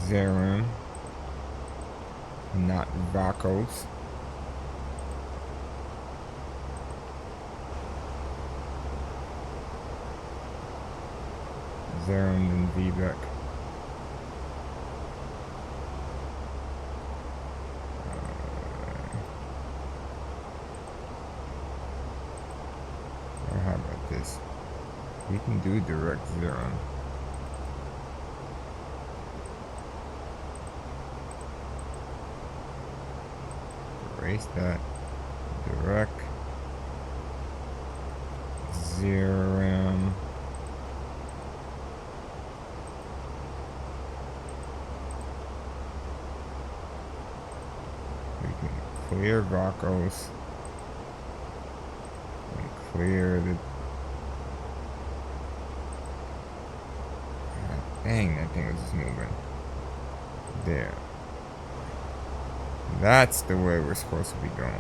[SPEAKER 1] Zerum, not Vacos. Zerum and Vivek. Or how about this? We can do direct Zerum. Erase that. Direct Zerum. We can clear Vacos and clear the. God dang, that thing was just moving. There. That's the way we're supposed to be going.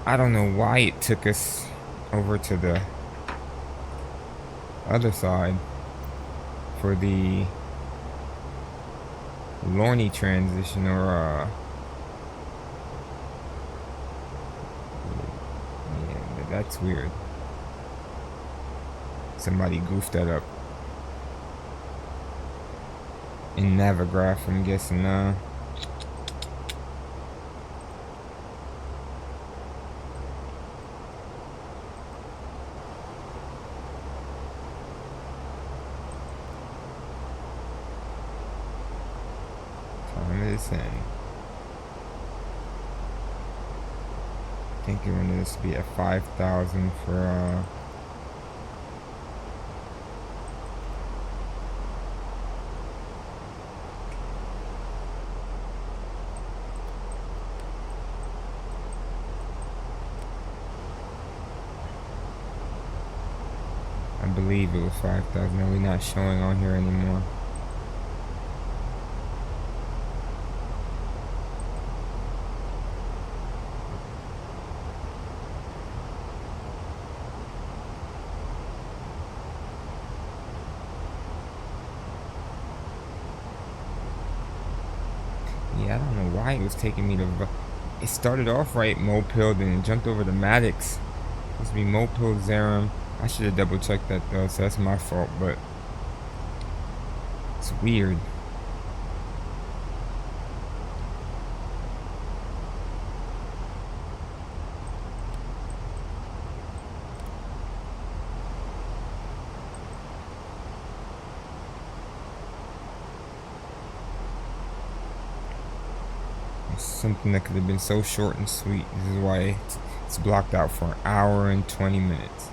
[SPEAKER 1] I don't know why it took us over to the other side for the Lorne transition, or yeah, that's weird. Somebody goofed that up. In Navigraph, I'm guessing. Time is in. I think you wanted this to be at 5,000 for I believe it was 5,000. Are we not showing on here anymore? Yeah, I don't know why it was taking me to. It started off right Mopil, then it jumped over to Maddox. Supposed to be Mopil, Zerum. I should have double checked that though, so that's my fault, but it's weird. Something that could have been so short and sweet. This is why it's blocked out for an hour and 20 minutes.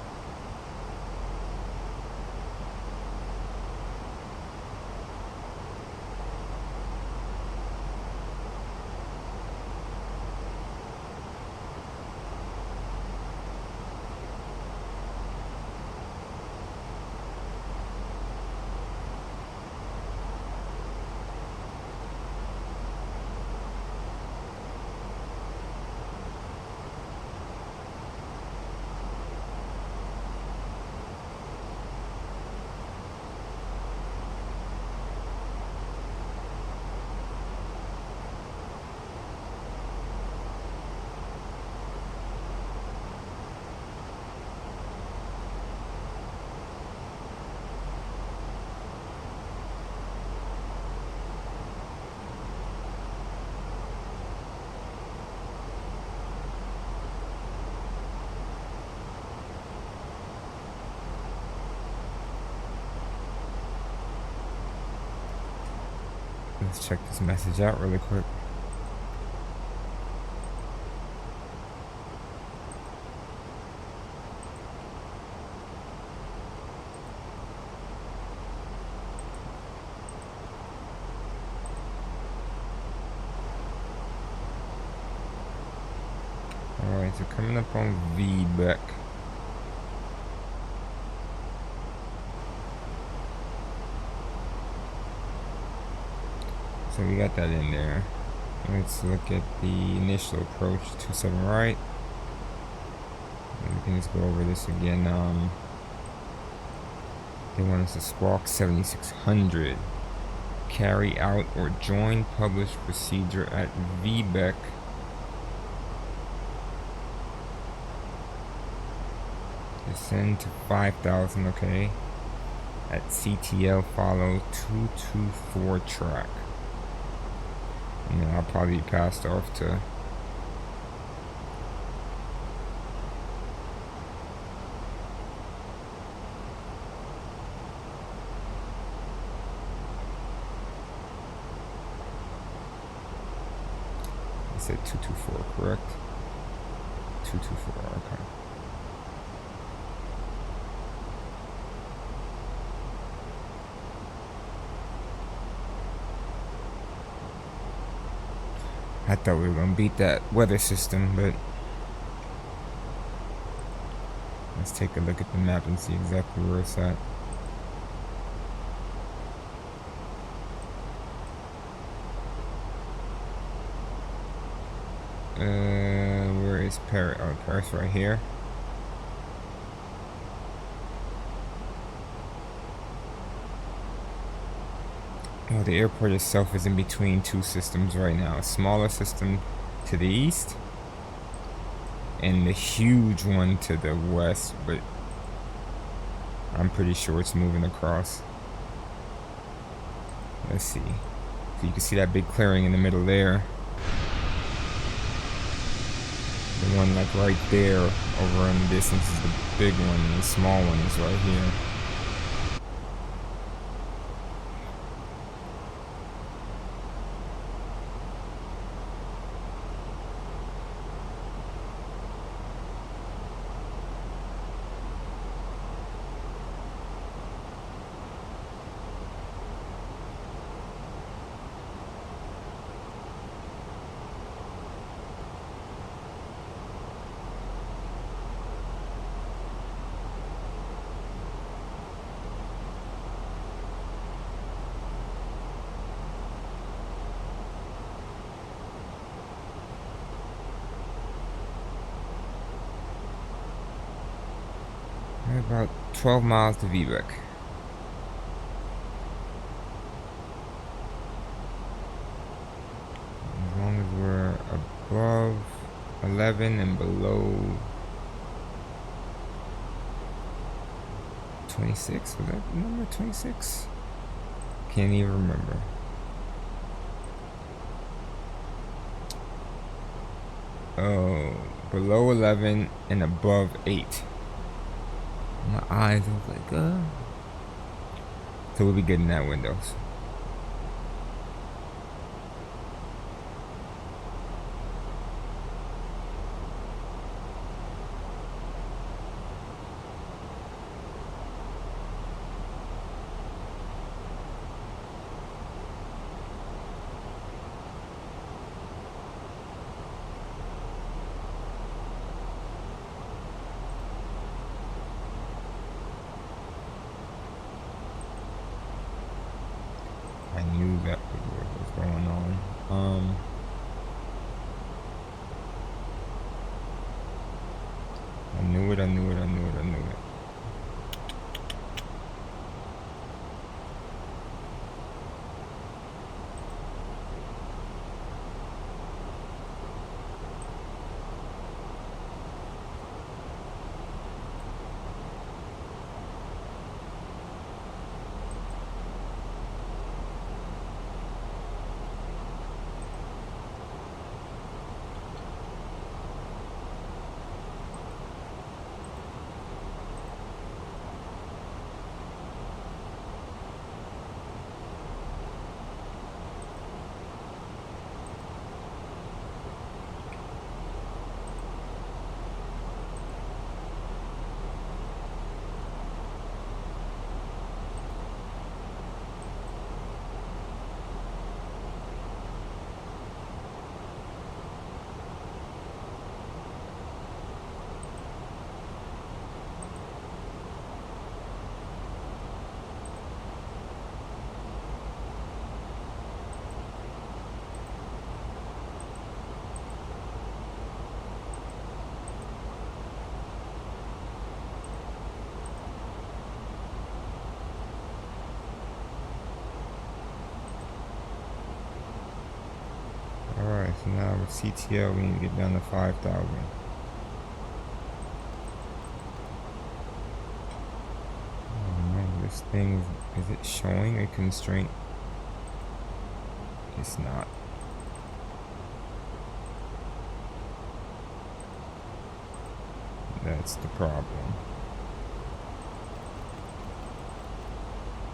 [SPEAKER 1] Let's check this message out really quick. Alright, so coming up on Vbeck. So we got that in there. Let's look at the initial approach, 27 right. And we can just go over this again. They want us to squawk 7600. Carry out or join published procedure at VBEC. Descend to 5000, okay. At CTL, follow 224 track. And then I'll probably be passed off to I said 224, correct? 224, okay. I thought we were gonna beat that weather system, but let's take a look at the map and see exactly where it's at. Where is Paris? Oh, Paris right here. Oh, the airport itself is in between two systems right now. A smaller system to the east and the huge one to the west, but I'm pretty sure it's moving across. Let's see. So you can see that big clearing in the middle there. The one like right there over in the distance is the big one, and the small one is right here. About 12 miles to VBEC. As long as we're above 11 and below 26, was that number 26? Can't even remember. Oh, below 11 and above 8. My eyes, I was like, so we'll be getting that windows. I knew that was what was going on. I knew it. So now with CTL, we need to get down to 5,000. Oh no, this thing, is it showing a constraint? It's not. That's the problem.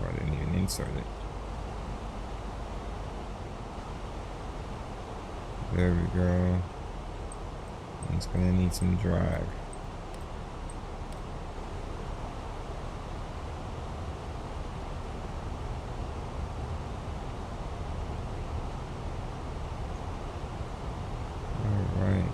[SPEAKER 1] Or I didn't even insert it. There we go. It's gonna need some drag. Alright.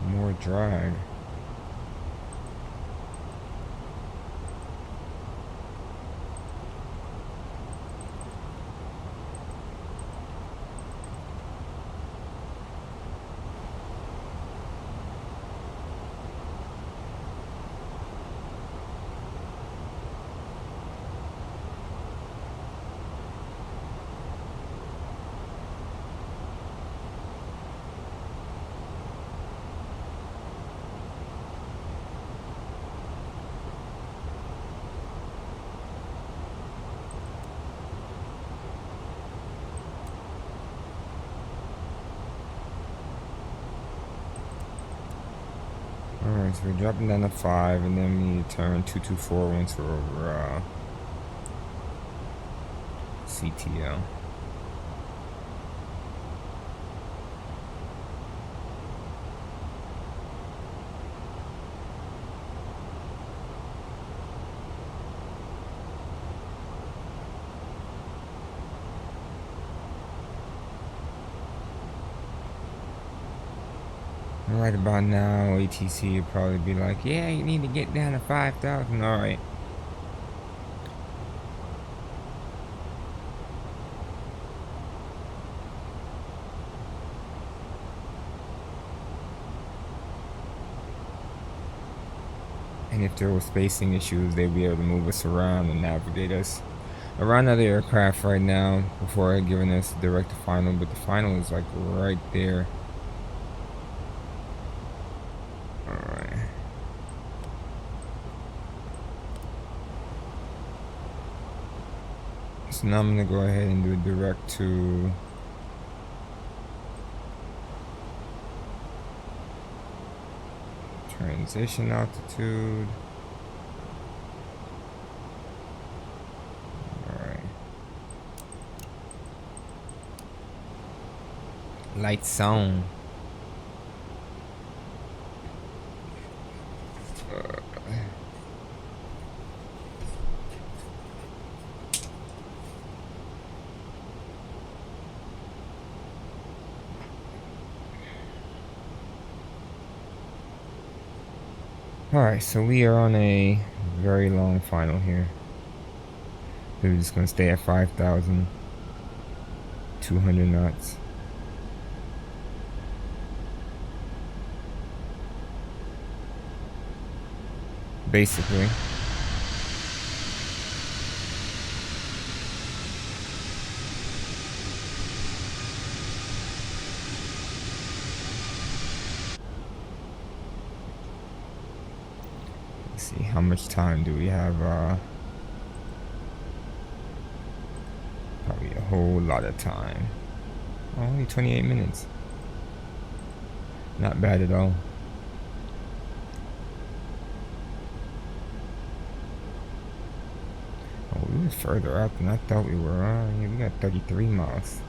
[SPEAKER 1] More drag. Alright, so we're dropping down to 5, and then we need to turn 224 once we're over CTL. Right about now, ATC would probably be like, yeah, you need to get down to 5,000. Alright. And if there were spacing issues, they'd be able to move us around and navigate us around other aircraft right now before giving us direct to final. But the final is like right there. So now I'm going to go ahead and do a direct to transition altitude. Alright. Lights on. Alright, so we are on a very long final here. We're just going to stay at 5,200 knots. Basically. See how much time do we have? Probably a whole lot of time. Only 28 minutes. Not bad at all. Oh, we were further out than I thought we were. Yeah, we got 33 miles.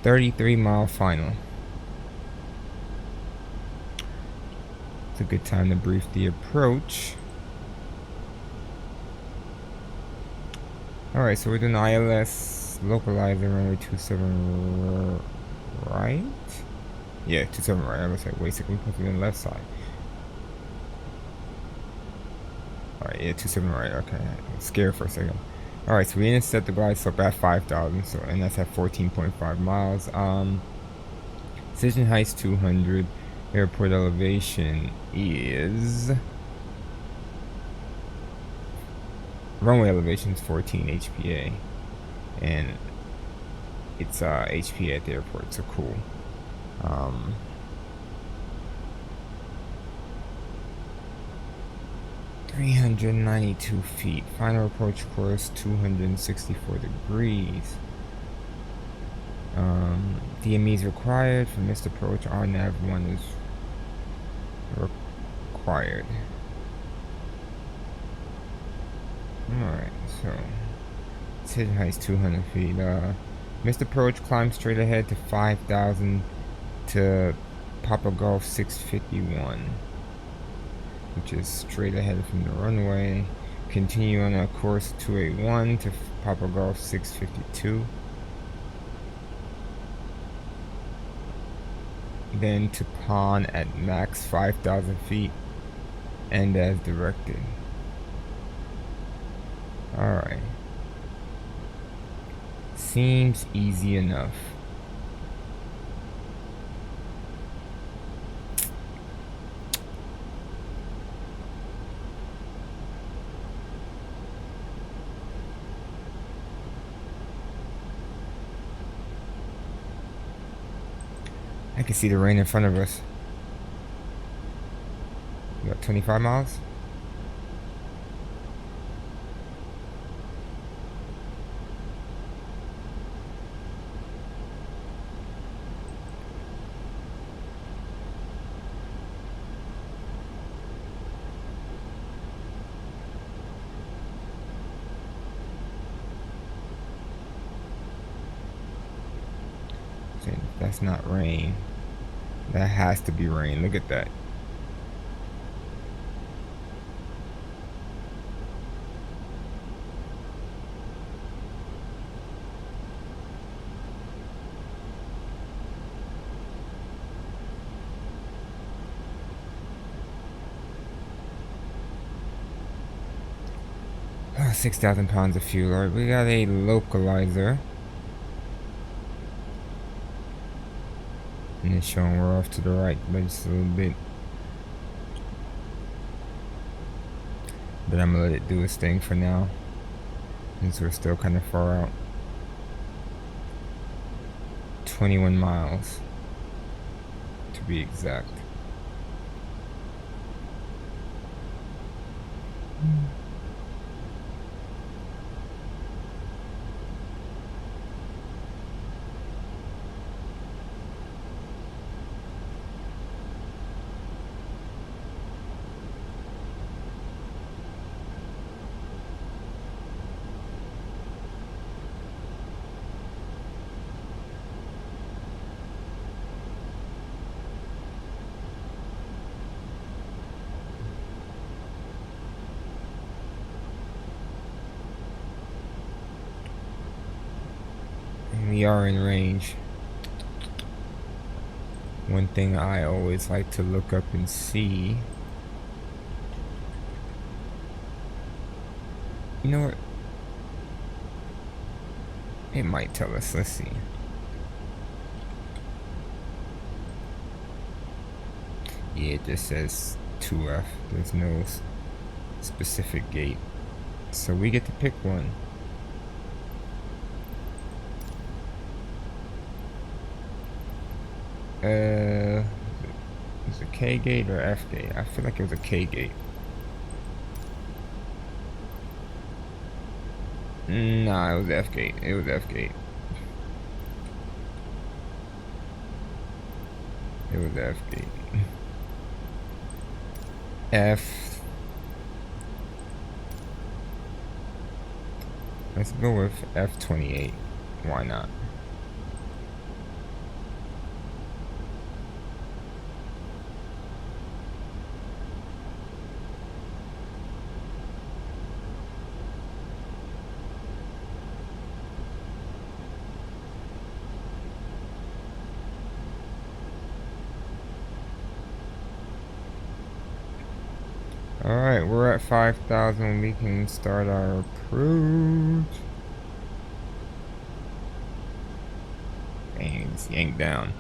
[SPEAKER 1] 33-mile final. It's a good time to brief the approach. Alright, so we're doing ILS localizer runway 27 right? Yeah, 27 right. I was like, wait a second, we put it on the left side. Alright, yeah, 27 right, okay. I'm scared for a second. Alright, so we intercept the glide slope at 5,000, so and that's at 14.5 miles. Decision height's 200. Airport elevation is runway elevation is 14 HPA, and it's HPA at the airport, so cool. 392 feet. Final approach course 264 degrees. DMEs required for missed approach. RNAV1 is required. Alright, so its height is 200 feet. Missed approach, climb straight ahead to 5,000 to Papa Golf 651, which is straight ahead from the runway. Continue on a course 281 to Papa Golf 652. Then to pawn at max 5,000 feet and as directed. Alright. Seems easy enough. I can see the rain in front of us. We got 25 miles. That's not rain. That has to be rain. Look at that. Oh, 6,000 pounds of fuel. Alright, we got a localizer. And it's showing we're off to the right by just a little bit. But I'm gonna let it do its thing for now, since we're still kind of far out. 21 miles to be exact. We are in range. One thing I always like to look up and see. You know what? It might tell us. Let's see. Yeah, it just says 2F. There's no specific gate. So we get to pick one. Was it K gate or F gate? I feel like it was a K gate. Nah, it was F gate. It was F gate. It was F gate. F. Let's go with F28. Why not? Alright, we're at 5,000. We can start our approach. Dang, it's yanked down.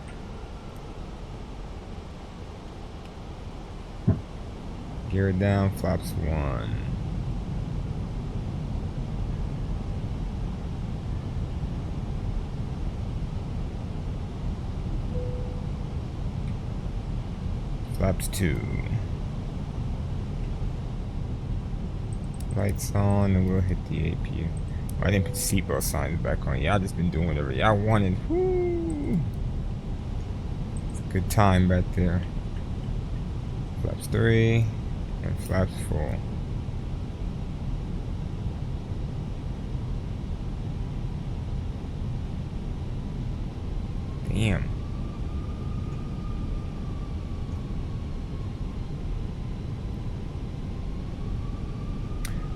[SPEAKER 1] Gear down, flaps 1. Flaps 2. Lights on, and we'll hit the AP. Oh, I didn't put the seatbelt signs back on. Y'all just been doing whatever y'all wanted. Woo! It's a good time right there. Flaps 3 and flaps 4. Damn.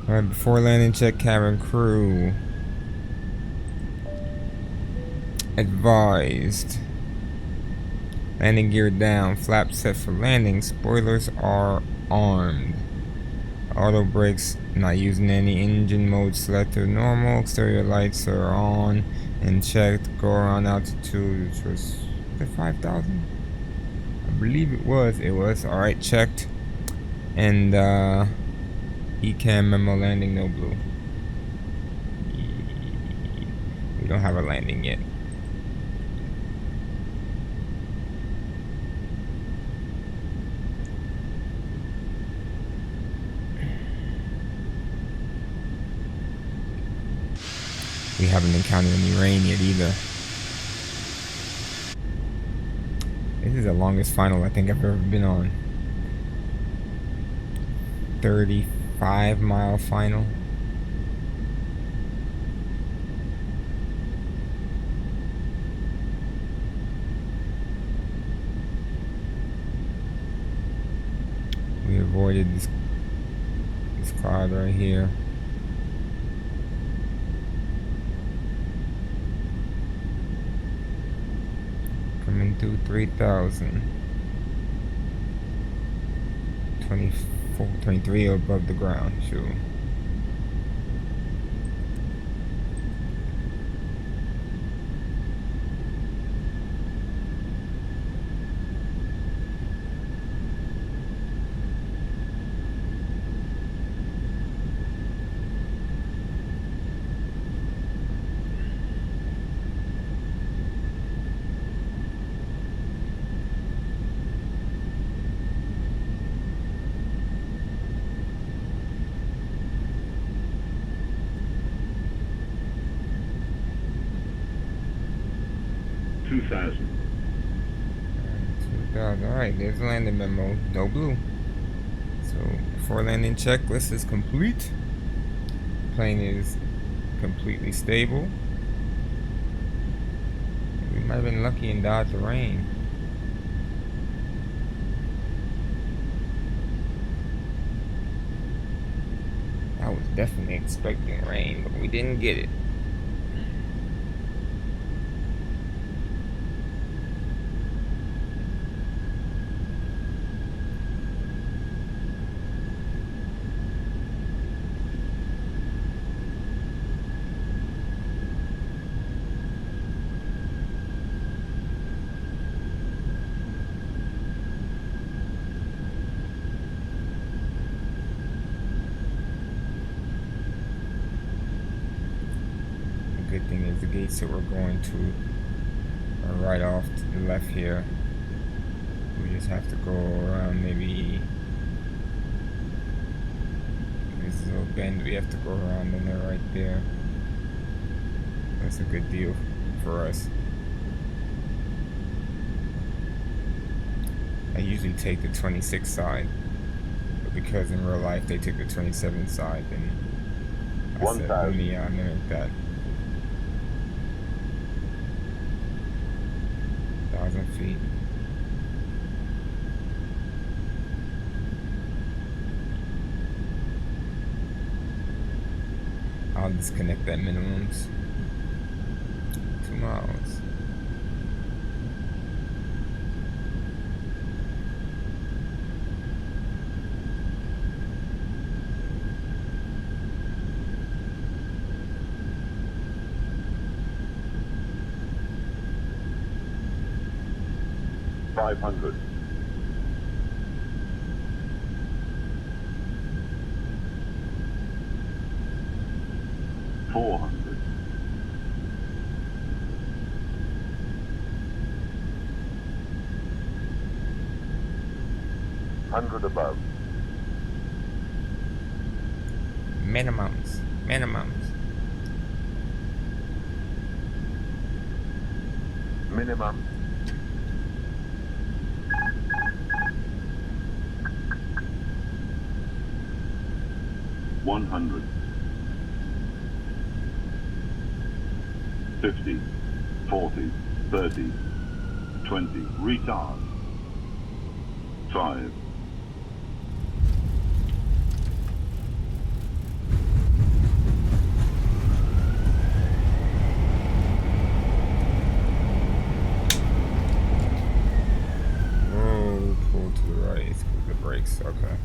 [SPEAKER 1] Alright, before landing, check cabin crew. Advised. Landing gear down. Flaps set for landing. Spoilers are armed. Auto brakes not using any. Engine mode selected normal. Exterior lights are on and checked. Go around altitude, which was 5,000. I believe it was. Alright, checked. And ECAM memo landing, no blue. We don't have a landing yet. We haven't encountered any rain yet either. This is the longest final I think I've ever been on. 35-mile final. We avoided this cloud right here. Coming through 3,000. 23 above the ground, sure. Alright, there's the landing memo. No blue. So, before landing checklist is complete. Plane is completely stable. We might have been lucky and dodged the rain. I was definitely expecting rain, but we didn't get it. Good thing is the gates that we're going to are right off to the left here. We just have to go around maybe this little bend we have to go around and they're right there. That's a good deal for us. I usually take the 26 side, but because in real life they took the 27 side, then I said, let me mimic that. 1,000 feet. I'll disconnect that minimums. 2 miles.
[SPEAKER 9] $500. 400. 500.
[SPEAKER 7] 600 above.
[SPEAKER 1] Minimums. Minimums.
[SPEAKER 7] Minimum.
[SPEAKER 9] $100, 50, 40, 30, 20, retard, 5,
[SPEAKER 1] Oh, pull to the right. It's the brakes. Okay.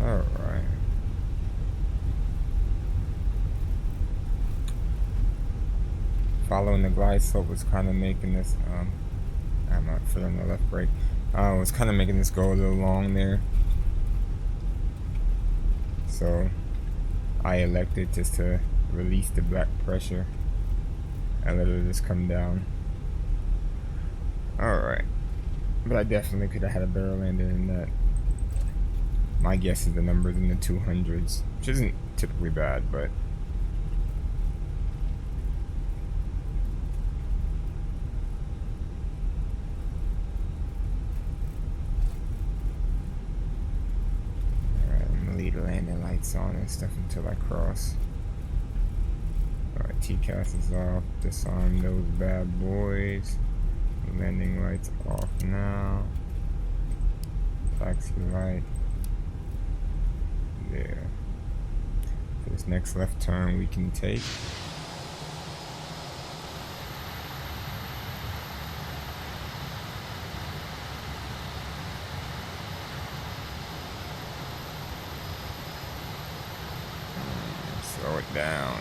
[SPEAKER 1] Alright. Following the glide slope was kind of making this, I'm not feeling the left brake. Was kind of making this go a little long there. So I elected just to release the back pressure and let it just come down. Alright. But I definitely could have had a better landing than that. My guess is the number's in the 200s, which isn't typically bad, but alright, I'm gonna leave the landing lights on and stuff until I cross. Alright, TCAS is off. Disarm those bad boys. Landing lights off now. Taxi light. There. For this next left turn we can take.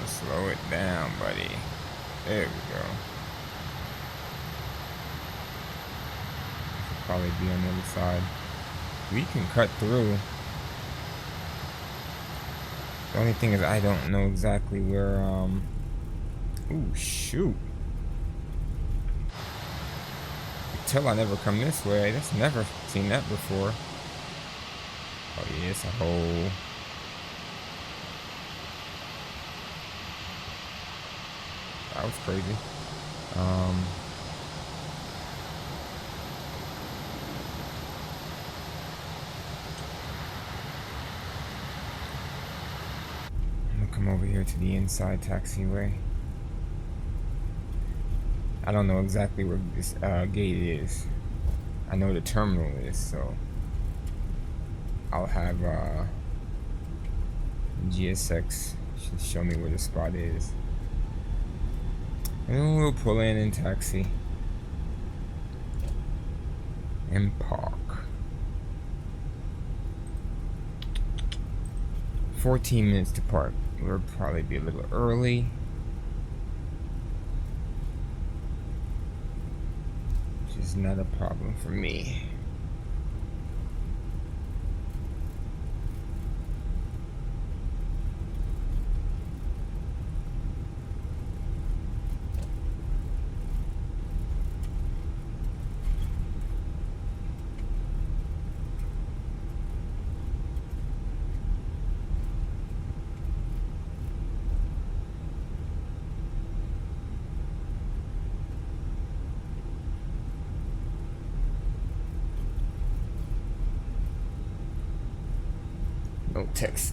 [SPEAKER 1] Slow it down, buddy. There we go. Should probably be on the other side. We can cut through. The only thing is I don't know exactly where, ooh, shoot. Until I never come this way. That's never seen that before. Oh yeah, it's a hole. That was crazy. I'm gonna come over here to the inside taxiway. I don't know exactly where this gate is. I know the terminal is, so I'll have GSX should show me where the spot is. And we'll pull in and taxi. And park. 14 minutes to park. We'll probably be a little early. Which is not a problem for me.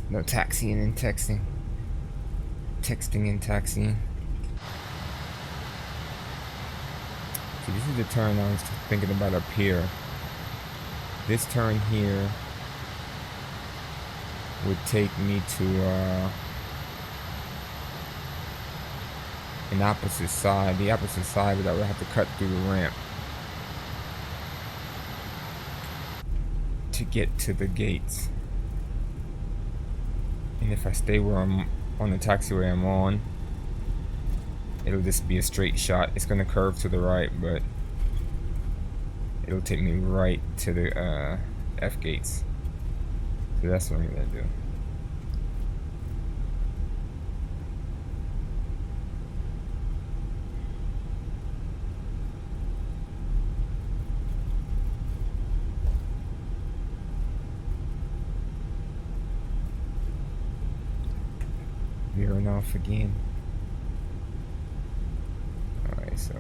[SPEAKER 1] No taxiing and texting. Texting and taxiing. See, this is the turn I was thinking about up here. This turn here would take me to an opposite side. The opposite side, but I would have to cut through the ramp to get to the gates. And if I stay where I'm on the taxiway I'm on, it'll just be a straight shot. It's gonna curve to the right, but it'll take me right to the F gates. So that's what I'm gonna do. veering off again. Alright, so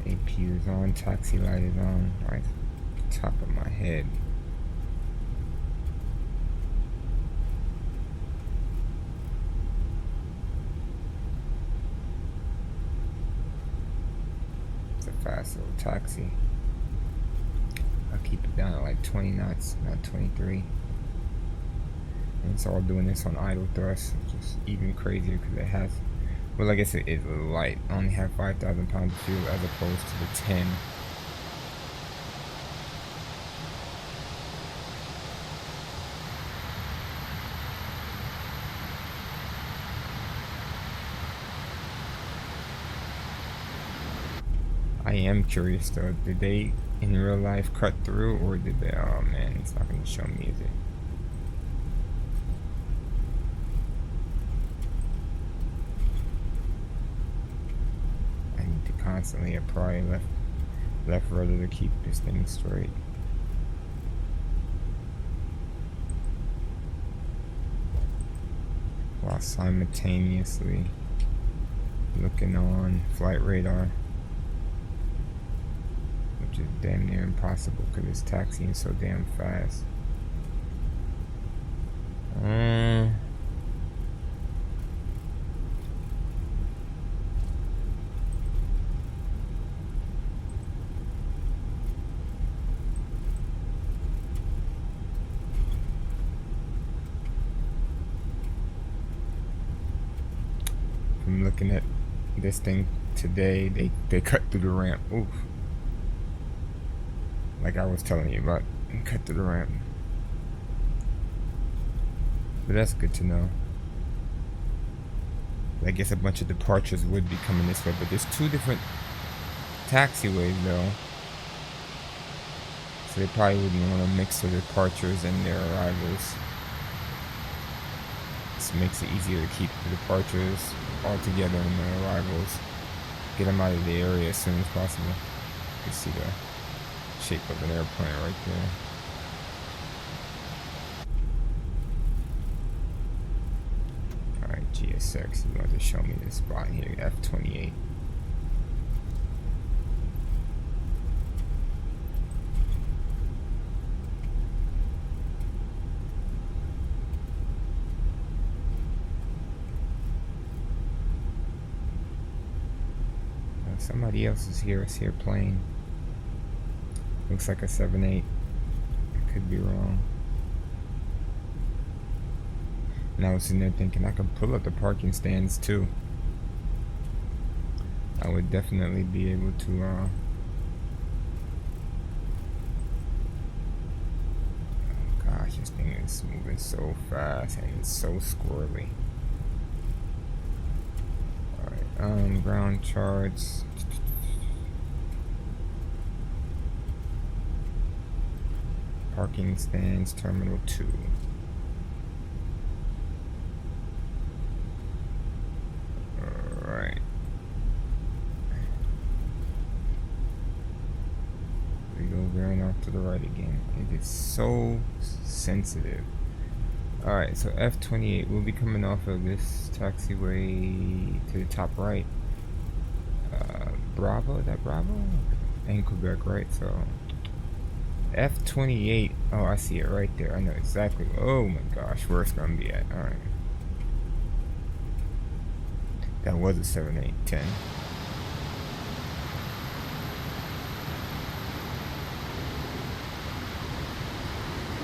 [SPEAKER 1] APU is on, taxi light is on, right top of my head. It's a fast little taxi. I'll keep it down at like 20 knots, not 23. And it's all doing this on idle thrust, which is even crazier because it has, well, I guess it is light. I only have 5,000 pounds of fuel as opposed to the 10. I am curious though, did they in real life cut through, or did they, oh man, it's not going to show me, is it? I need to constantly apply left rudder to keep this thing straight. While simultaneously looking on flight radar. Which is damn near impossible because it's taxiing so damn fast. From looking at this thing today, they cut through the ramp. Oof. Like I was telling you about, and cut through the ramp. But that's good to know. I guess a bunch of departures would be coming this way, but there's two different taxiways though. So they probably wouldn't want to mix their departures and their arrivals. This makes it easier to keep the departures all together and the arrivals. Get them out of the area as soon as possible. You can see the shape of an airplane right there. Alright, GSX, you want to show me this spot here, F28. Somebody else is here. I see a plane. Looks like a 7-8. I could be wrong. And I was sitting there thinking I could pull up the parking stands too. I would definitely be able to oh gosh, this thing is moving so fast and it's so squirrely. Alright, ground charts. Parking stands, terminal 2. Alright. We go veering off to the right again. It is so sensitive. Alright, so F28 will be coming off of this taxiway to the top right. Bravo, is that Bravo? And Quebec, right? So F28, oh, I see it right there. I know exactly, oh my gosh, where it's gonna be at. Alright. That was a 7-8-10.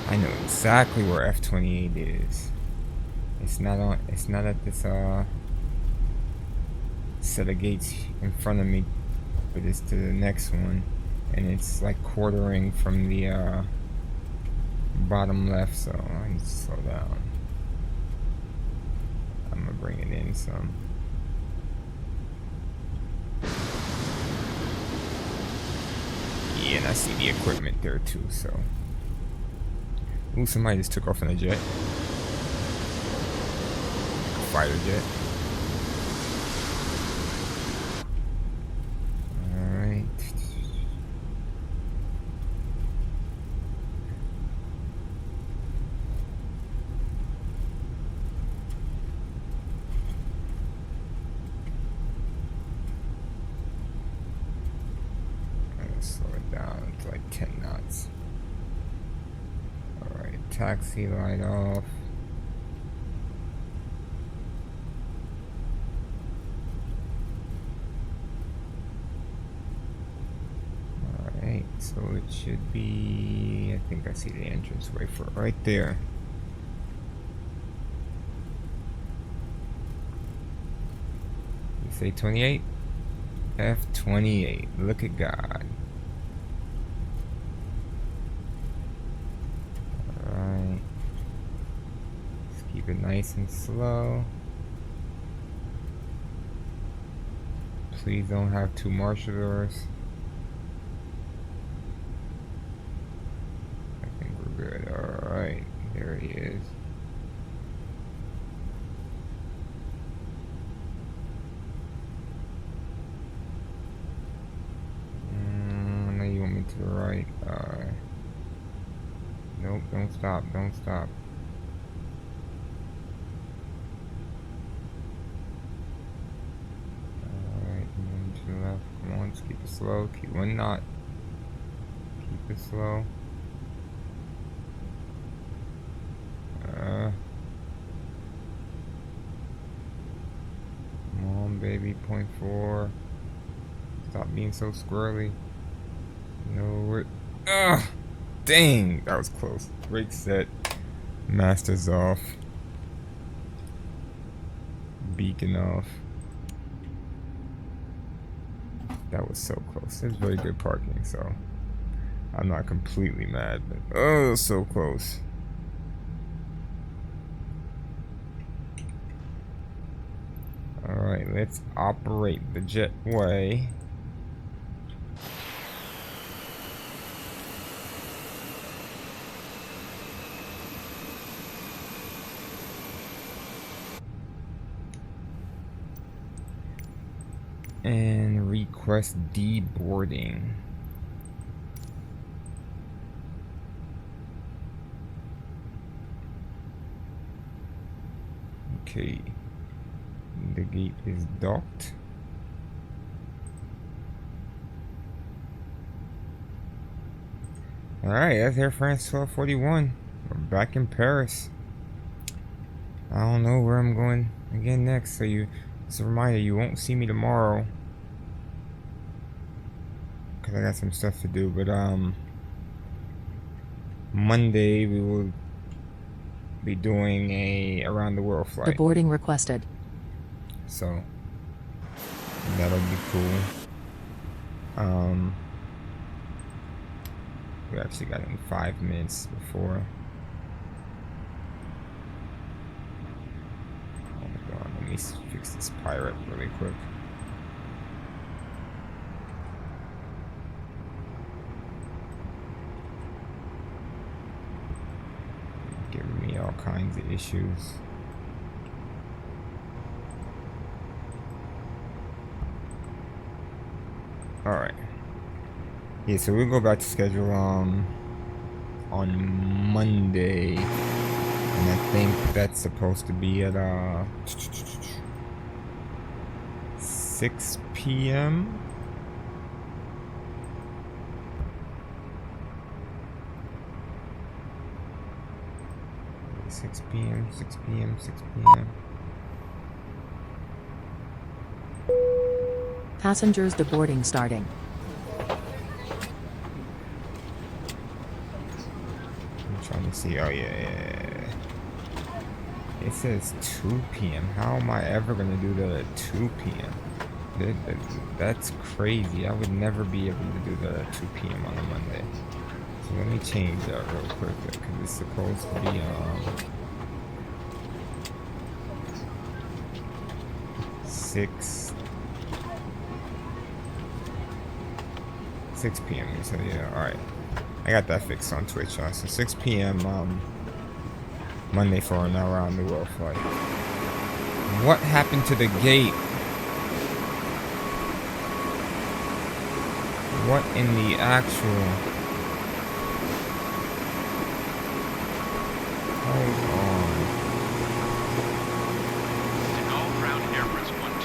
[SPEAKER 1] I know exactly where F28 is. It's not at this set of gates in front of me, but it's to the next one. And it's like quartering from the bottom left, so I need to slow down. I'm gonna bring it in some. Yeah, and I see the equipment there too, so. Ooh, somebody just took off in a jet. Like a fighter jet. to like 10 knots. Alright, taxi light off. Alright, so it should be, I think I see the entrance way for it right there. You say 28? F28, look at God. Alright. Let's keep it nice and slow. Please don't have two marshal doors. I think we're good. Alright, there he is. I know you want me to the right. Nope, don't stop, don't stop. Alright, move to the left. Come on, just keep it slow. Keep one knot. Keep it slow. Come on, baby. 0.4. Stop being so squirrely. No, it. Ugh! Dang! That was close. Brake set. Masters off. Beacon off. That was so close. It's very good parking, so I'm not completely mad, but oh, so close. Alright, let's operate the jetway. And request deboarding. Okay. The gate is docked. Alright, that's Air France 1241. We're back in Paris. I don't know where I'm going again next, so just a reminder, you won't see me tomorrow. Because I got some stuff to do, but Monday we will be doing a around the world flight.
[SPEAKER 3] The boarding requested.
[SPEAKER 1] So that'll be cool. We actually got in 5 minutes before. Oh my god, let me fix this pirate really quick. Giving me all kinds of issues. Alright. Yeah, so we'll go back to schedule on Monday. And I think that's supposed to be at 6 p.m. 6 p.m., 6 p.m., 6 p.m.
[SPEAKER 3] Passengers deboarding starting.
[SPEAKER 1] I'm trying to see. Oh, yeah. It says 2 p.m. How am I ever going to do that at 2 p.m.? That's crazy. I would never be able to do that at 2 p.m. on a Monday. So let me change that real quick because it's supposed to be 6 p.m. So yeah, all right. I got that fixed on Twitch. So 6 p.m. Monday for an around the world flight. What happened to the gate? What in the actual? Hold on.
[SPEAKER 10] To all ground Airpress 1241,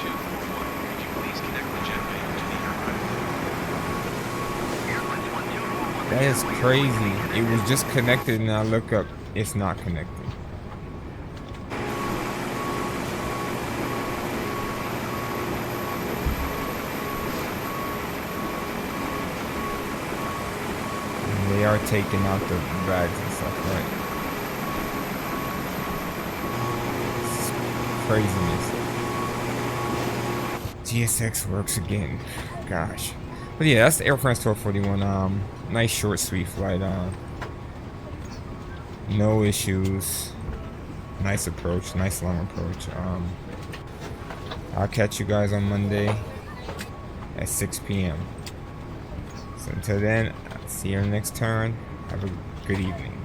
[SPEAKER 10] could you please connect the jetway to the aircraft? Airpress 1241,
[SPEAKER 1] That is crazy. It was just connected and I look up, it's not connected. And they are taking out the bags and stuff, right? It's craziness. GSX works again. Gosh. But yeah, that's the Air France 1241. Nice short sweet flight. No issues. Nice approach, nice long approach. I'll catch you guys on Monday at 6 p.m. So until then, I'll see you on the next turn. Have a good evening.